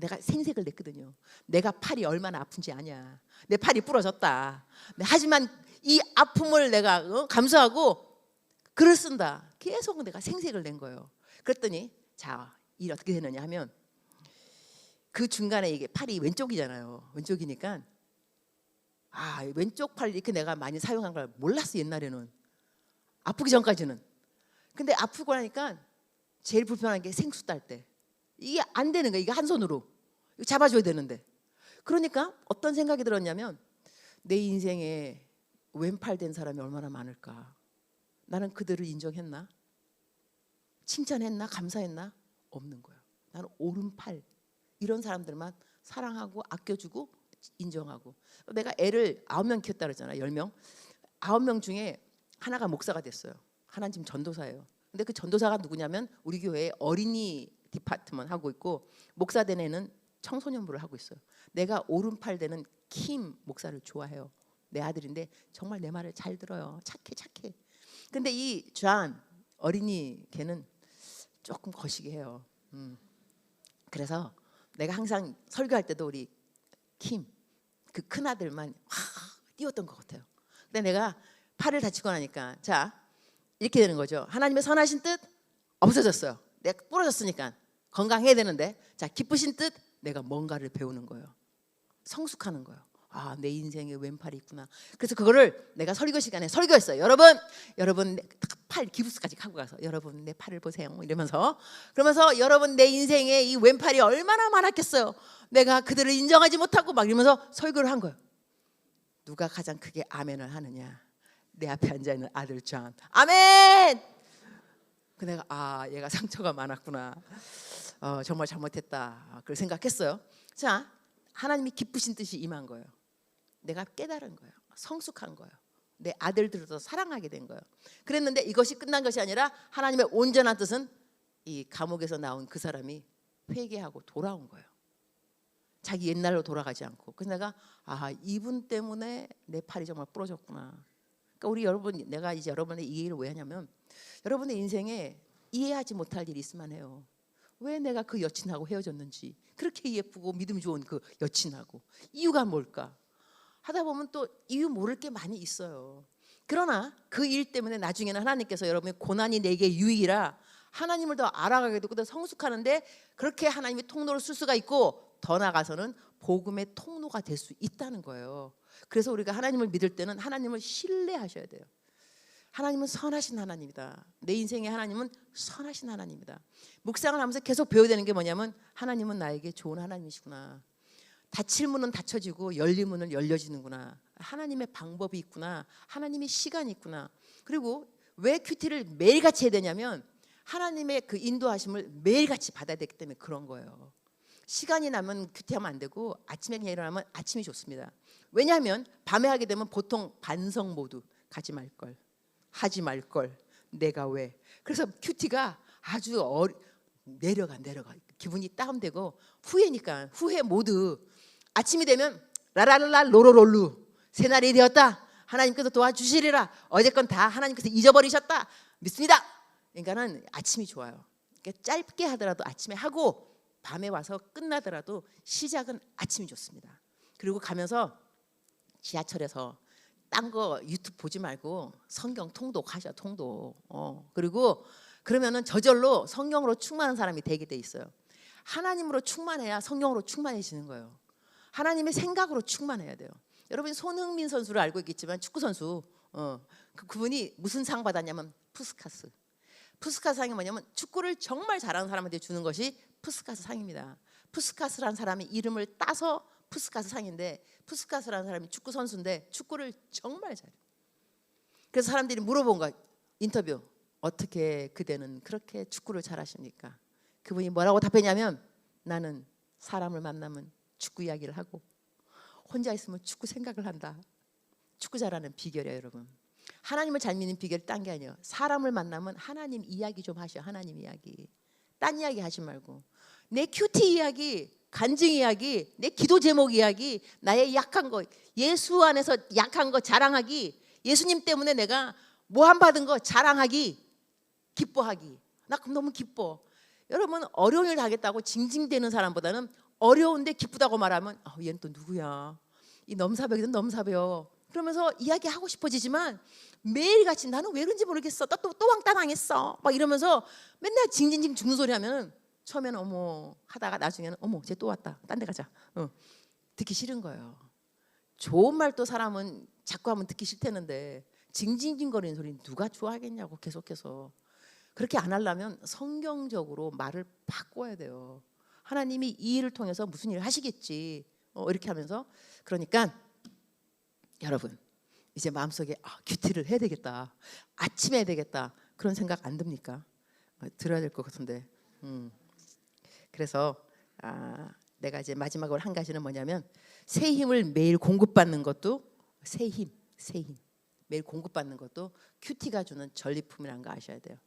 내가 생색을 냈거든요. 내가 팔이 얼마나 아픈지 아냐. 내 팔이 부러졌다. 하지만 이 아픔을 내가 감수하고 글을 쓴다. 계속 내가 생색을 낸 거예요. 그랬더니 자, 일 어떻게 되느냐 하면 그 중간에 이게 팔이 왼쪽이잖아요. 왼쪽이니까 왼쪽 팔 이렇게 내가 많이 사용한 걸 몰랐어 옛날에는. 아프기 전까지는. 근데 아프고 나니까 제일 불편한 게 생수 딸 때. 이게 안 되는 거야. 이게 한 손으로 이거 잡아줘야 되는데. 그러니까 어떤 생각이 들었냐면 내 인생에 왼팔 된 사람이 얼마나 많을까. 나는 그들을 인정했나? 칭찬했나? 감사했나? 없는 거야. 나는 오른팔 이런 사람들만 사랑하고 아껴주고 인정하고. 내가 애를 9명 키웠다 그랬잖아. 10명. 9명 중에 하나가 목사가 됐어요. 하나는 지금 전도사예요. 근데 그 전도사가 누구냐면 우리 교회에 어린이 디파트먼트 하고 있고, 목사 된 애는 청소년부를 하고 있어요. 내가 오른팔 되는 킴 목사를 좋아해요. 내 아들인데 정말 내 말을 잘 들어요. 착해. 근데 이 존 어린이 걔는 조금 거시기 해요. 그래서 내가 항상 설교할 때도 우리 킴 그 큰 아들만 띄웠던 것 같아요. 근데 내가 팔을 다치고 나니까 자 이렇게 되는 거죠. 하나님의 선하신 뜻 없어졌어요. 내가 부러졌으니까 건강해야 되는데, 자 기쁘신 뜻 내가 뭔가를 배우는 거예요. 성숙하는 거예요. 아, 내 인생에 왼팔이 있구나. 그래서 그거를 내가 설교 시간에 설교했어요. 여러분 팔 기부스까지 하고 가서 여러분 내 팔을 보세요 이러면서, 그러면서 여러분 내 인생에 이 왼팔이 얼마나 많았겠어요. 내가 그들을 인정하지 못하고 막 이러면서 설교를 한 거예요. 누가 가장 크게 아멘을 하느냐? 내 앞에 앉아 있는 아들 존. 아멘. 그 내가 얘가 상처가 많았구나. 정말 잘못했다. 그걸 생각했어요. 자, 하나님이 기쁘신 뜻이 임한 거예요. 내가 깨달은 거예요. 성숙한 거예요. 내 아들들도 사랑하게 된 거예요. 그랬는데 이것이 끝난 것이 아니라 하나님의 온전한 뜻은 이 감옥에서 나온 그 사람이 회개하고 돌아온 거예요. 자기 옛날로 돌아가지 않고. 그래서 내가 이분 때문에 내 팔이 정말 부러졌구나. 그러니까 우리 여러분, 내가 이제 여러분의 이 얘기를 왜 하냐면, 여러분의 인생에 이해하지 못할 일이 있으면 해요. 왜 내가 그 여친하고 헤어졌는지, 그렇게 예쁘고 믿음이 좋은 그 여친하고 이유가 뭘까 하다 보면 또 이유 모를 게 많이 있어요. 그러나 그 일 때문에 나중에는 하나님께서 여러분의 고난이 내게 유익이라 하나님을 더 알아가게 되고 더 성숙하는데, 그렇게 하나님의 통로를 쓸 수가 있고, 더 나아가서는 복음의 통로가 될 수 있다는 거예요. 그래서 우리가 하나님을 믿을 때는 하나님을 신뢰하셔야 돼요. 하나님은 선하신 하나님이다. 내 인생의 하나님은 선하신 하나님이다. 묵상을 하면서 계속 배워야 되는 게 뭐냐면, 하나님은 나에게 좋은 하나님이시구나. 닫힐 문은 닫혀지고 열린 문은 열려지는구나. 하나님의 방법이 있구나. 하나님의 시간이 있구나. 그리고 왜 큐티를 매일같이 해야 되냐면, 하나님의 그 인도하심을 매일같이 받아야 되기 때문에 그런 거예요. 시간이 나면 큐티하면 안 되고, 아침에 그냥 일어나면 아침이 좋습니다. 왜냐하면 밤에 하게 되면 보통 반성 모드, 가지 말걸, 하지 말걸, 내가 왜. 그래서 큐티가 아주 내려가 기분이 다운되고, 후회니까 후회 모드. 아침이 되면 라라라 로로롤루, 새날이 되었다, 하나님께서 도와주시리라, 어제건 다 하나님께서 잊어버리셨다, 믿습니다. 그러니까는 아침이 좋아요. 그러니까 짧게 하더라도 아침에 하고, 밤에 와서 끝나더라도 시작은 아침이 좋습니다. 그리고 가면서 지하철에서 딴 거 유튜브 보지 말고 성경 통독하셔, 통독. 그리고 그러면은 저절로 성경으로 충만한 사람이 되게 돼 있어요. 하나님으로 충만해야 성경으로 충만해지는 거예요. 하나님의 생각으로 충만해야 돼요. 여러분이 손흥민 선수를 알고 있겠지만, 축구 선수, 그분이 무슨 상 받았냐면 푸스카스. 푸스카스 상이 뭐냐면, 축구를 정말 잘하는 사람한테 주는 것이 푸스카스 상입니다. 푸스카스라는 사람이 이름을 따서 푸스카스 상인데, 푸스카스라는 사람이 축구 선수인데 축구를 정말 잘해요. 그래서 사람들이 물어본 거야, 인터뷰. 어떻게 그대는 그렇게 축구를 잘하십니까? 그분이 뭐라고 답했냐면, 나는 사람을 만나면 축구 이야기를 하고, 혼자 있으면 축구 생각을 한다. 축구 잘하는 비결이에요, 여러분. 하나님을 잘 믿는 비결이 딴 게 아니에요. 사람을 만나면 하나님 이야기 좀 하셔. 하나님 이야기. 딴 이야기 하지 말고, 내 큐티 이야기, 간증 이야기, 내 기도 제목 이야기, 나의 약한 거, 예수 안에서 약한 거 자랑하기, 예수님 때문에 내가 모함 받은 거 자랑하기, 기뻐하기. 나 그럼 너무 기뻐. 여러분, 어려운 일 당했다고 징징대는 사람보다는 어려운데 기쁘다고 말하면, 얘는 또 누구야, 이 넘사벽이든 넘사벽, 그러면서 이야기하고 싶어지지만, 매일같이 나는 왜 그런지 모르겠어, 또 왕따 당했어 막 이러면서 맨날 징징징 죽는 소리 하면, 처음에는 어머 하다가 나중에는 어머 쟤 또 왔다, 딴 데 가자. 듣기 싫은 거예요. 좋은 말도 사람은 자꾸 하면 듣기 싫다는데, 징징징거리는 소리는 누가 좋아하겠냐고. 계속해서 그렇게 안 하려면 성경적으로 말을 바꿔야 돼요. 하나님이 이 일을 통해서 무슨 일을 하시겠지, 이렇게 하면서. 그러니까 여러분, 이제 마음속에 큐티를 해야 되겠다, 아침에 해야 되겠다, 그런 생각 안 듭니까? 들어야 될 것 같은데. 그래서 내가 이제 마지막으로 한 가지는 뭐냐면 새 힘을 매일 공급받는 것도 새 힘 매일 공급받는 것도 큐티가 주는 전리품이라는 거 아셔야 돼요.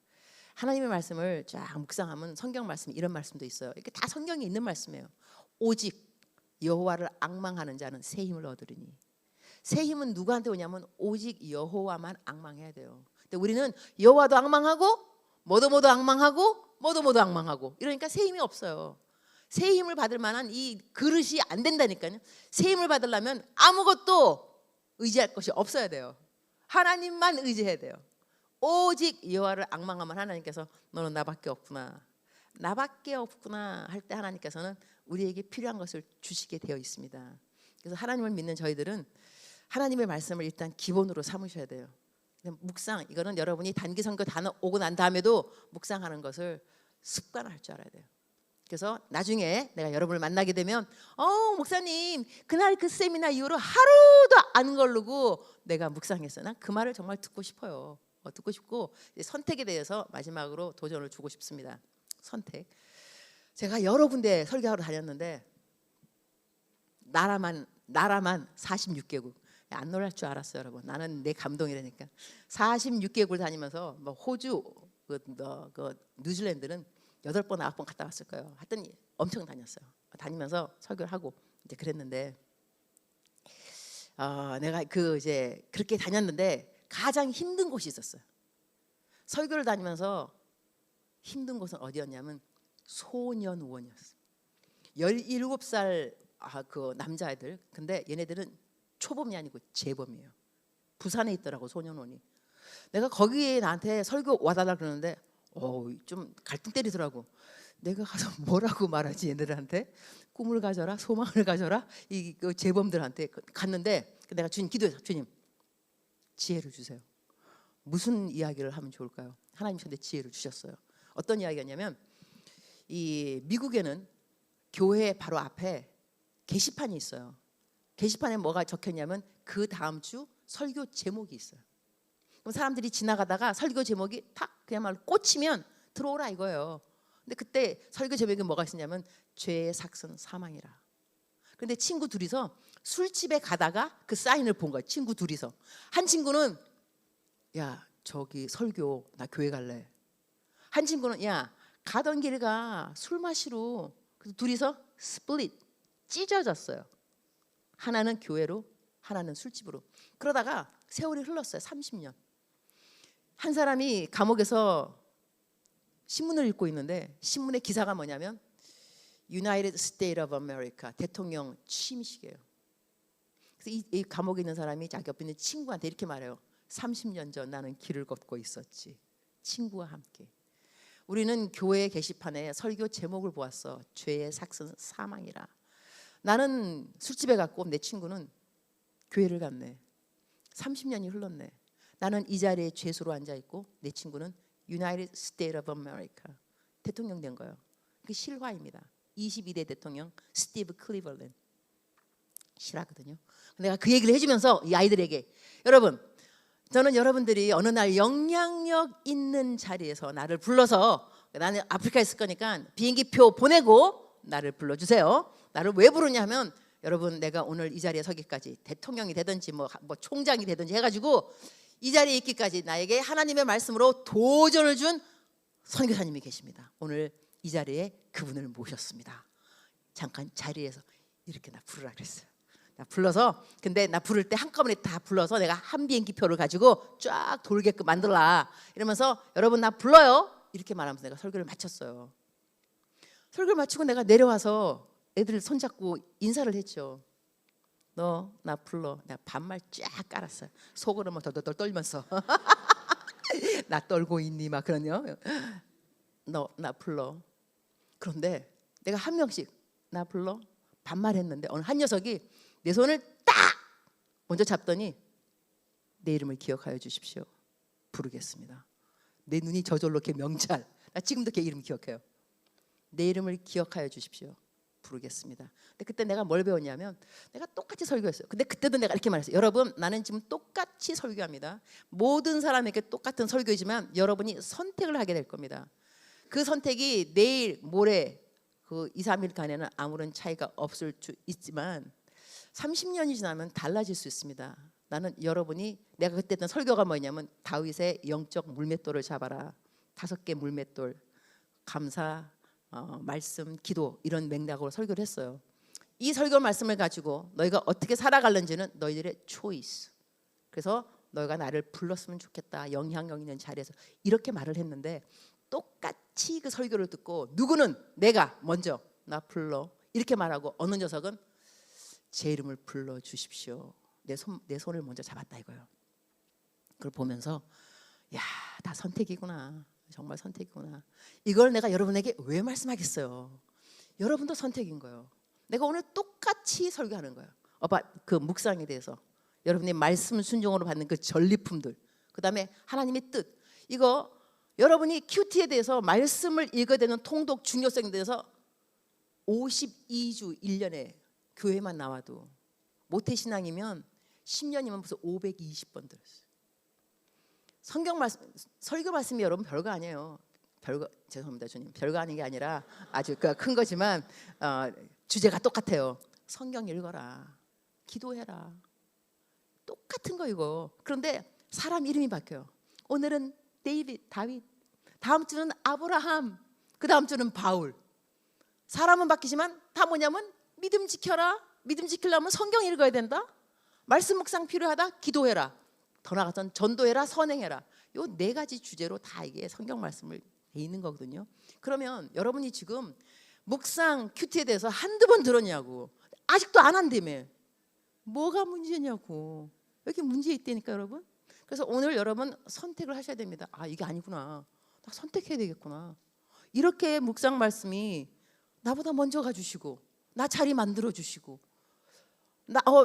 하나님의 말씀을 쫙 묵상하면 성경 말씀 이런 말씀도 있어요. 이게 다 성경에 있는 말씀이에요. 오직 여호와를 앙망하는 자는 새 힘을 얻으리니. 새 힘은 누구한테 오냐면 오직 여호와만 앙망해야 돼요. 근데 우리는 여호와도 앙망하고 뭐도 앙망하고 이러니까 새 힘이 없어요. 새 힘을 받을 만한 이 그릇이 안 된다니까요. 새 힘을 받으려면 아무것도 의지할 것이 없어야 돼요. 하나님만 의지해야 돼요. 오직 여호와를 앙망하면 하나님께서 너는 나밖에 없구나 할 때 하나님께서는 우리에게 필요한 것을 주시게 되어 있습니다. 그래서 하나님을 믿는 저희들은 하나님의 말씀을 일단 기본으로 삼으셔야 돼요. 묵상 이거는 여러분이 단기 선교 다 오고 난 다음에도 묵상하는 것을 습관화할 줄 알아야 돼요. 그래서 나중에 내가 여러분을 만나게 되면 목사님 그날 그 세미나 이후로 하루도 안 걸르고 내가 묵상했어. 난 그 말을 정말 듣고 싶어요. 듣고 싶고 선택에 대해서 마지막으로 도전을 주고 싶습니다. 선택. 제가 여러 군데 설교하러 다녔는데 나라만 46개국. 안 놀랄 줄 알았어요, 여러분. 나는 내 감동이라니까. 46개국을 다니면서 뭐 호주, 뉴질랜드는 8번, 9번 갔다 왔을 거예요. 하여튼 엄청 다녔어요. 다니면서 설교를 하고 이제 그랬는데 내가 이제 그렇게 다녔는데 가장 힘든 곳이 있었어요. 설교를 다니면서 힘든 곳은 어디였냐면 소년원이었어요. 17살 그 남자애들. 근데 얘네들은 초범이 아니고 재범이에요. 부산에 있더라고 소년원이. 내가 거기에 나한테 설교 와달라 그러는데 좀 갈등 때리더라고. 내가 가서 뭐라고 말하지 얘네들한테. 꿈을 가져라 소망을 가져라 이 재범들한테 갔는데 내가 주님 기도해서 주님 지혜를 주세요. 무슨 이야기를 하면 좋을까요? 하나님 저한테 지혜를 주셨어요. 어떤 이야기였냐면 이 미국에는 교회 바로 앞에 게시판이 있어요. 게시판에 뭐가 적혔냐면 그 다음 주 설교 제목이 있어요. 그럼 사람들이 지나가다가 설교 제목이 탁 그야말로 꽂히면 들어오라 이거예요. 근데 그때 설교 제목이 뭐가 있었냐면 죄의 삭은 사망이라. 근데 친구 둘이서 술집에 가다가 그 사인을 본 거예요. 친구 둘이서. 한 친구는 야 저기 설교 나 교회 갈래. 한 친구는 야 가던 길 가 술 마시러. 그래서 둘이서 스플릿 찢어졌어요. 하나는 교회로 하나는 술집으로. 그러다가 세월이 흘렀어요. 30년. 한 사람이 감옥에서 신문을 읽고 있는데 신문의 기사가 뭐냐면 United States of America 대통령 취임식이에요. 그래서 이 감옥에 있는 사람이 자기 옆에 있는 친구한테 이렇게 말해요. 30년 전 나는 길을 걷고 있었지. 친구와 함께. 우리는 교회 게시판에 설교 제목을 보았어. 죄의 삭은 사망이라. 나는 술집에 갔고 내 친구는 교회를 갔네. 30년이 흘렀네. 나는 이 자리에 죄수로 앉아있고 내 친구는 United States of America 대통령 된 거예요. 그게 실화입니다. 22대 대통령 스티브 클리벌랜드 실화거든요. 내가 그 얘기를 해주면서 이 아이들에게 여러분 저는 여러분들이 어느 날 영향력 있는 자리에서 나를 불러서 나는 아프리카에 있을 거니까 비행기표 보내고 나를 불러주세요. 나를 왜 부르냐면 여러분 내가 오늘 이 자리에 서기까지 대통령이 되든지 뭐 총장이 되든지 해가지고 이 자리에 있기까지 나에게 하나님의 말씀으로 도전을 준 선교사님이 계십니다. 오늘 이 자리에 그분을 모셨습니다. 잠깐 자리에서 이렇게 나 부르라 그랬어요. 나 불러서 근데 나 부를 때 한꺼번에 다 불러서 내가 한 비행기 표를 가지고 쫙 돌게끔 만들라 이러면서 여러분 나 불러요 이렇게 말하면서 내가 설교를 마쳤어요. 설교를 마치고 내가 내려와서 애들 손잡고 인사를 했죠. 너 나 불러. 내가 반말 쫙 깔았어요. 속으로 뭐 덜덜 떨면서 나 떨고 있니 막 그러냐. 너 나 불러. 그런데 내가 한 명씩 나 불러 반말했는데 어느 한 녀석이 내 손을 딱 먼저 잡더니 내 이름을 기억하여 주십시오. 부르겠습니다. 내 눈이 저절로 걔 명찰. 나 지금도 걔 이름 기억해요. 내 이름을 기억하여 주십시오. 부르겠습니다. 근데 그때 내가 뭘 배웠냐면 내가 똑같이 설교했어요. 근데 그때도 내가 이렇게 말했어요. 여러분 나는 지금 똑같이 설교합니다. 모든 사람에게 똑같은 설교이지만 여러분이 선택을 하게 될 겁니다. 그 선택이 내일 모레 그 2, 3일간에는 아무런 차이가 없을 수 있지만 30년이 지나면 달라질 수 있습니다. 나는 여러분이 내가 그때 했던 설교가 뭐냐면 다윗의 영적 물맷돌을 잡아라. 5개 물맷돌, 감사, 말씀, 기도 이런 맥락으로 설교를 했어요. 이 설교 말씀을 가지고 너희가 어떻게 살아갈는지는 너희들의 초이스. 그래서 너희가 나를 불렀으면 좋겠다. 영향력 있는 자리에서 이렇게 말을 했는데 똑같이 그 설교를 듣고 누구는 내가 먼저 나 불러 이렇게 말하고 어느 녀석은 제 이름을 불러 주십시오. 내 손을 먼저 잡았다 이거예요. 그걸 보면서 야, 다 선택이구나. 정말 선택이구나. 이걸 내가 여러분에게 왜 말씀하겠어요? 여러분도 선택인 거예요. 내가 오늘 똑같이 설교하는 거예요. 그 묵상에 대해서 여러분이 말씀 순종으로 받는 그 전리품들, 그 다음에 하나님의 뜻, 이거 여러분이 큐티에 대해서 말씀을 읽어야 되는 통독 중요성에 대해서 52주 1년에 교회만 나와도 모태신앙이면 10년이면 벌써 520번 들었어요. 성경 말씀, 설교 말씀이 여러분 별거 아니에요. 별거, 죄송합니다 주님, 별거 아닌 게 아니라 아주 큰 거지만 주제가 똑같아요. 성경 읽어라, 기도해라, 똑같은 거 이거. 그런데 사람 이름이 바뀌어요. 오늘은 다윗, 다음 주는 아브라함, 그 다음 주는 바울. 사람은 바뀌지만 다 뭐냐면 믿음 지켜라. 믿음 지키려면 성경 읽어야 된다. 말씀 묵상 필요하다. 기도해라. 더 나아가서는 전도해라, 선행해라. 요 4가지 주제로 다 이게 성경 말씀을 돼 있는 거거든요. 그러면 여러분이 지금 묵상 큐티에 대해서 한두 번 들었냐고, 아직도 안 한다며. 뭐가 문제냐고. 여기 문제 있다니까 여러분. 그래서 오늘 여러분 선택을 하셔야 됩니다. 아, 이게 아니구나. 나 선택해야 되겠구나. 이렇게 묵상 말씀이 나보다 먼저 가주시고 나 자리 만들어 주시고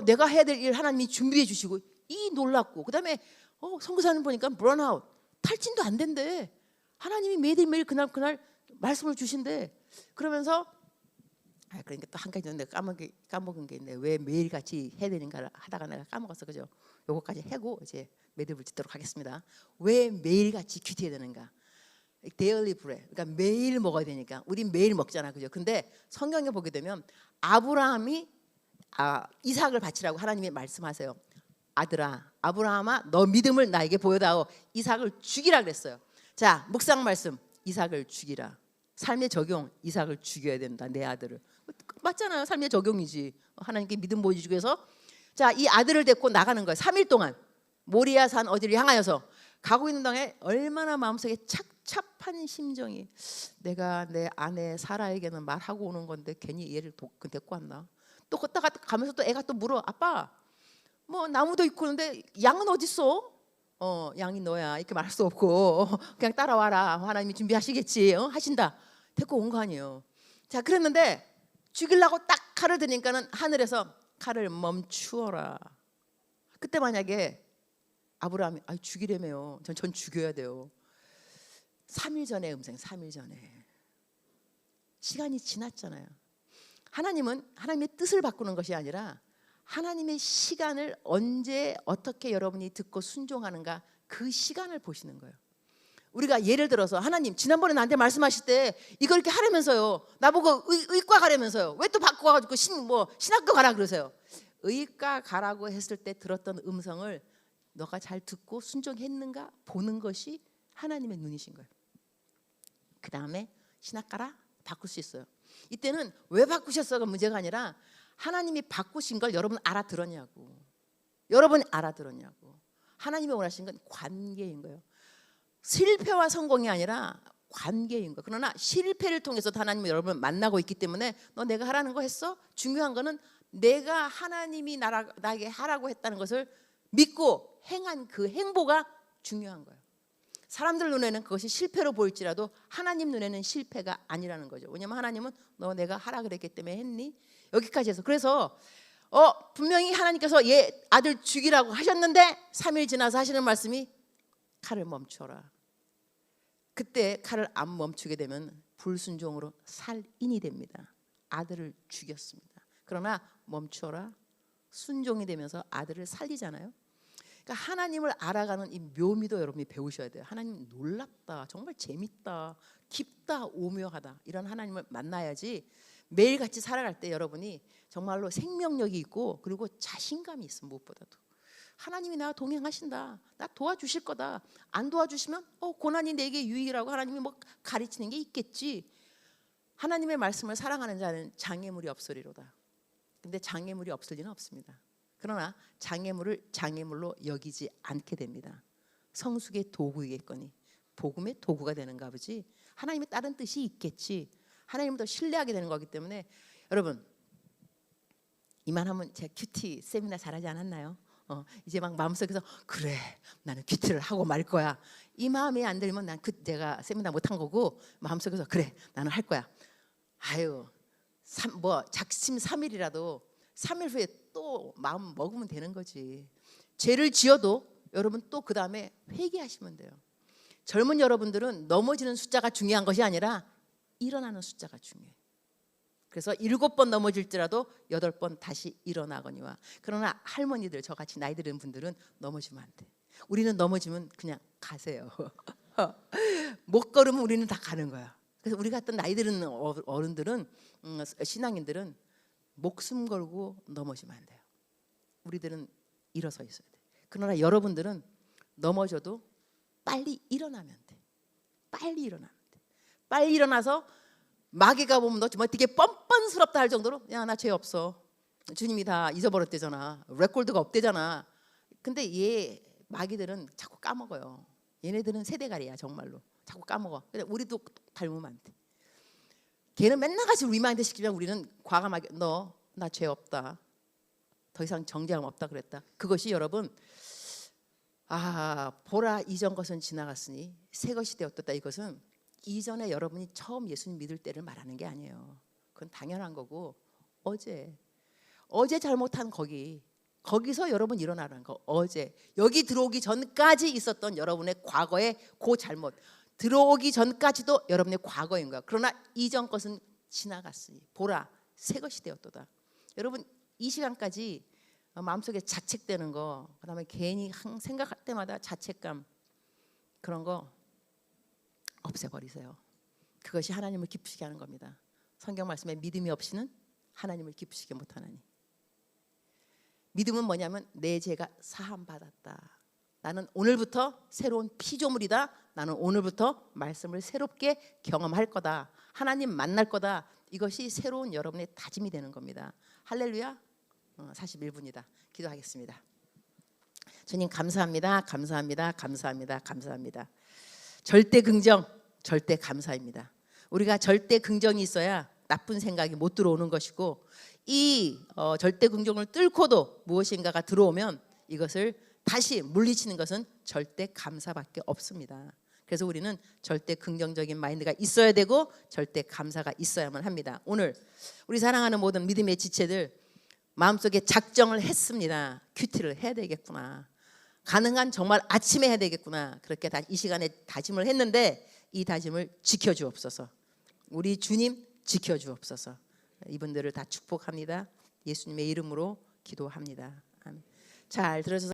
내가 해야 될 일 하나님이 준비해 주시고 이 놀랍고, 그 다음에 선교사님 보니까 브런아웃 탈진도 안 된대. 하나님이 매일매일 그날 말씀을 주신대. 그러면서 그러니까 또 한 가지 내가 까먹은 게 있네. 왜 매일같이 해야 되는가 하다가 내가 까먹었어. 그죠? 요거까지 해고 이제 매듭을 짓도록 하겠습니다. 왜 매일같이 큐티해야 되는가? 데일리 브레, 그러니까 매일 먹어야 되니까. 우리 매일 먹잖아, 그죠? 근데 성경에 보게 되면 아브라함이 이삭을 바치라고 하나님이 말씀하세요. 아들아, 아브라함아, 너 믿음을 나에게 보여다오. 이삭을 죽이라 그랬어요. 자, 묵상 말씀, 이삭을 죽이라. 삶의 적용, 이삭을 죽여야 된다. 내 아들을. 맞잖아요. 삶의 적용이지. 하나님께 믿음 보여주기 위해서. 자, 이 아들을 데리고 나가는 거예요. 3일 동안 모리아 산 어디를 향하여서 가고 있는 동안에 얼마나 마음속에 착잡한 심정이, 내가 내 아내 사라에게는 말하고 오는 건데 괜히 얘를 데리고 왔나. 또 걷다가 가면서 또 애가 또 물어. 아빠, 뭐 나무도 있고 그런데 양은 어디 있어? 양이 너야. 이렇게 말할 수 없고 그냥 따라와라. 하나님이 준비하시겠지. 하신다. 데리고 온 거 아니에요. 자, 그랬는데 죽이려고 딱 칼을 드니까는 하늘에서 칼을 멈추어라. 그때 만약에 아브라함이 죽이려며요. 전 죽여야 돼요. 3일 전에 음성, 3일 전에. 시간이 지났잖아요. 하나님은 하나님의 뜻을 바꾸는 것이 아니라 하나님의 시간을 언제 어떻게 여러분이 듣고 순종하는가, 그 시간을 보시는 거예요. 우리가 예를 들어서 하나님 지난번에 나한테 말씀하실 때 이걸 이렇게 하려면서요, 나보고 의과 가려면서요, 왜 또 바꿔가지고 신학교 가라 그러세요. 의과 가라고 했을 때 들었던 음성을 너가 잘 듣고 순종했는가 보는 것이 하나님의 눈이신 거예요. 그 다음에 신학 가라 바꿀 수 있어요. 이때는 왜 바꾸셨어가 문제가 아니라 하나님이 바꾸신 걸 여러분 알아들었냐고. 여러분이 알아들었냐고. 하나님이 원하신 건 관계인 거예요. 실패와 성공이 아니라 관계인 거예요. 그러나 실패를 통해서 하나님이 여러분을 만나고 있기 때문에 너 내가 하라는 거 했어? 중요한 거는 내가 하나님이 나에게 하라고 했다는 것을 믿고 행한 그 행보가 중요한 거예요. 사람들 눈에는 그것이 실패로 보일지라도 하나님 눈에는 실패가 아니라는 거죠. 왜냐하면 하나님은 너 내가 하라 그랬기 때문에 했니? 여기까지 해서. 그래서 분명히 하나님께서 얘 아들 죽이라고 하셨는데 3일 지나서 하시는 말씀이 칼을 멈춰라. 그때 칼을 안 멈추게 되면 불순종으로 살인이 됩니다. 아들을 죽였습니다. 그러나 멈춰라. 순종이 되면서 아들을 살리잖아요. 그러니까 하나님을 알아가는 이 묘미도 여러분이 배우셔야 돼요. 하나님 놀랍다, 정말 재밌다, 깊다 오묘하다 이런 하나님을 만나야지 매일같이 살아갈 때 여러분이 정말로 생명력이 있고 그리고 자신감이 있어. 무엇보다도 하나님이 나와 동행하신다, 나 도와주실 거다. 안 도와주시면 고난이 내게 유익이라고 하나님이 뭐 가르치는 게 있겠지. 하나님의 말씀을 사랑하는 자는 장애물이 없으리로다. 근데 장애물이 없을 리는 없습니다. 그러나 장애물을 장애물로 여기지 않게 됩니다. 성숙의 도구이겠거니 복음의 도구가 되는가 보지. 하나님의 다른 뜻이 있겠지. 하나님을 더 신뢰하게 되는 거기 때문에 여러분, 이만하면 제가 큐티 세미나 잘하지 않았나요? 이제 막 마음속에서 그래 나는 큐티를 하고 말 거야. 이 마음이 안 들면 난 제가 세미나 못한 거고, 마음속에서 그래 나는 할 거야. 아유 작심 3일이라도 3일 후에 또 마음 먹으면 되는 거지. 죄를 지어도 여러분 또 그 다음에 회개하시면 돼요. 젊은 여러분들은 넘어지는 숫자가 중요한 것이 아니라 일어나는 숫자가 중요해. 그래서 7번 넘어질지라도 8번 다시 일어나거니와. 그러나 할머니들, 저같이 나이 드는 분들은 넘어지면 안 돼. 우리는 넘어지면 그냥 가세요. 못 걸으면 우리는 다 가는 거야. 그래서 우리 같은 나이 드는 어른들은, 신앙인들은 목숨 걸고 넘어지면 안 돼요. 우리들은 일어서 있어야 돼. 그러나 여러분들은 넘어져도 빨리 일어나면 돼. 빨리 일어나면 돼. 빨리 일어나서 마귀가 보면 너 정말 되게 뻔뻔스럽다 할 정도로 야 나 죄 없어. 주님이 다 잊어버렸대잖아. 레코드가 없대잖아. 근데 얘 마귀들은 자꾸 까먹어요. 얘네들은 세대가리야 정말로. 자꾸 까먹어. 근데 우리도 닮으면 안 돼. 걔는 맨날 같이 리마인드 시키면 우리는 과감하게 너 나 죄 없다. 더 이상 정죄함 없다 그랬다. 그것이 여러분 보라 이전 것은 지나갔으니 새 것이 되었다. 이것은 이전에 여러분이 처음 예수님 믿을 때를 말하는 게 아니에요. 그건 당연한 거고 어제 잘못한 거기서 여러분 일어나는 거. 어제 여기 들어오기 전까지 있었던 여러분의 과거의 그 잘못, 들어오기 전까지도 여러분의 과거인 거야. 그러나 이전 것은 지나갔으니 보라 새 것이 되었도다. 여러분 이 시간까지 마음속에 자책되는 거, 그다음에 괜히 생각할 때마다 자책감, 그런 거 없애버리세요. 그것이 하나님을 기쁘시게 하는 겁니다. 성경 말씀에 믿음이 없이는 하나님을 기쁘시게 못하나니. 믿음은 뭐냐면 내 죄가 사함 받았다. 나는 오늘부터 새로운 피조물이다. 나는 오늘부터 말씀을 새롭게 경험할 거다. 하나님 만날 거다. 이것이 새로운 여러분의 다짐이 되는 겁니다. 할렐루야. 41분이다. 기도하겠습니다. 주님 감사합니다. 감사합니다. 감사합니다. 감사합니다. 절대 긍정, 절대 감사입니다. 우리가 절대 긍정이 있어야 나쁜 생각이 못 들어오는 것이고, 이 절대 긍정을 뚫고도 무엇인가가 들어오면 이것을 다시 물리치는 것은 절대 감사밖에 없습니다. 그래서 우리는 절대 긍정적인 마인드가 있어야 되고 절대 감사가 있어야만 합니다. 오늘 우리 사랑하는 모든 믿음의 지체들 마음속에 작정을 했습니다. 큐티를 해야 되겠구나. 가능한 정말 아침에 해야 되겠구나. 그렇게 이 시간에 다짐을 했는데 이 다짐을 지켜주옵소서. 우리 주님 지켜주옵소서. 이분들을 다 축복합니다. 예수님의 이름으로 기도합니다. 아멘. 잘 들어주셔서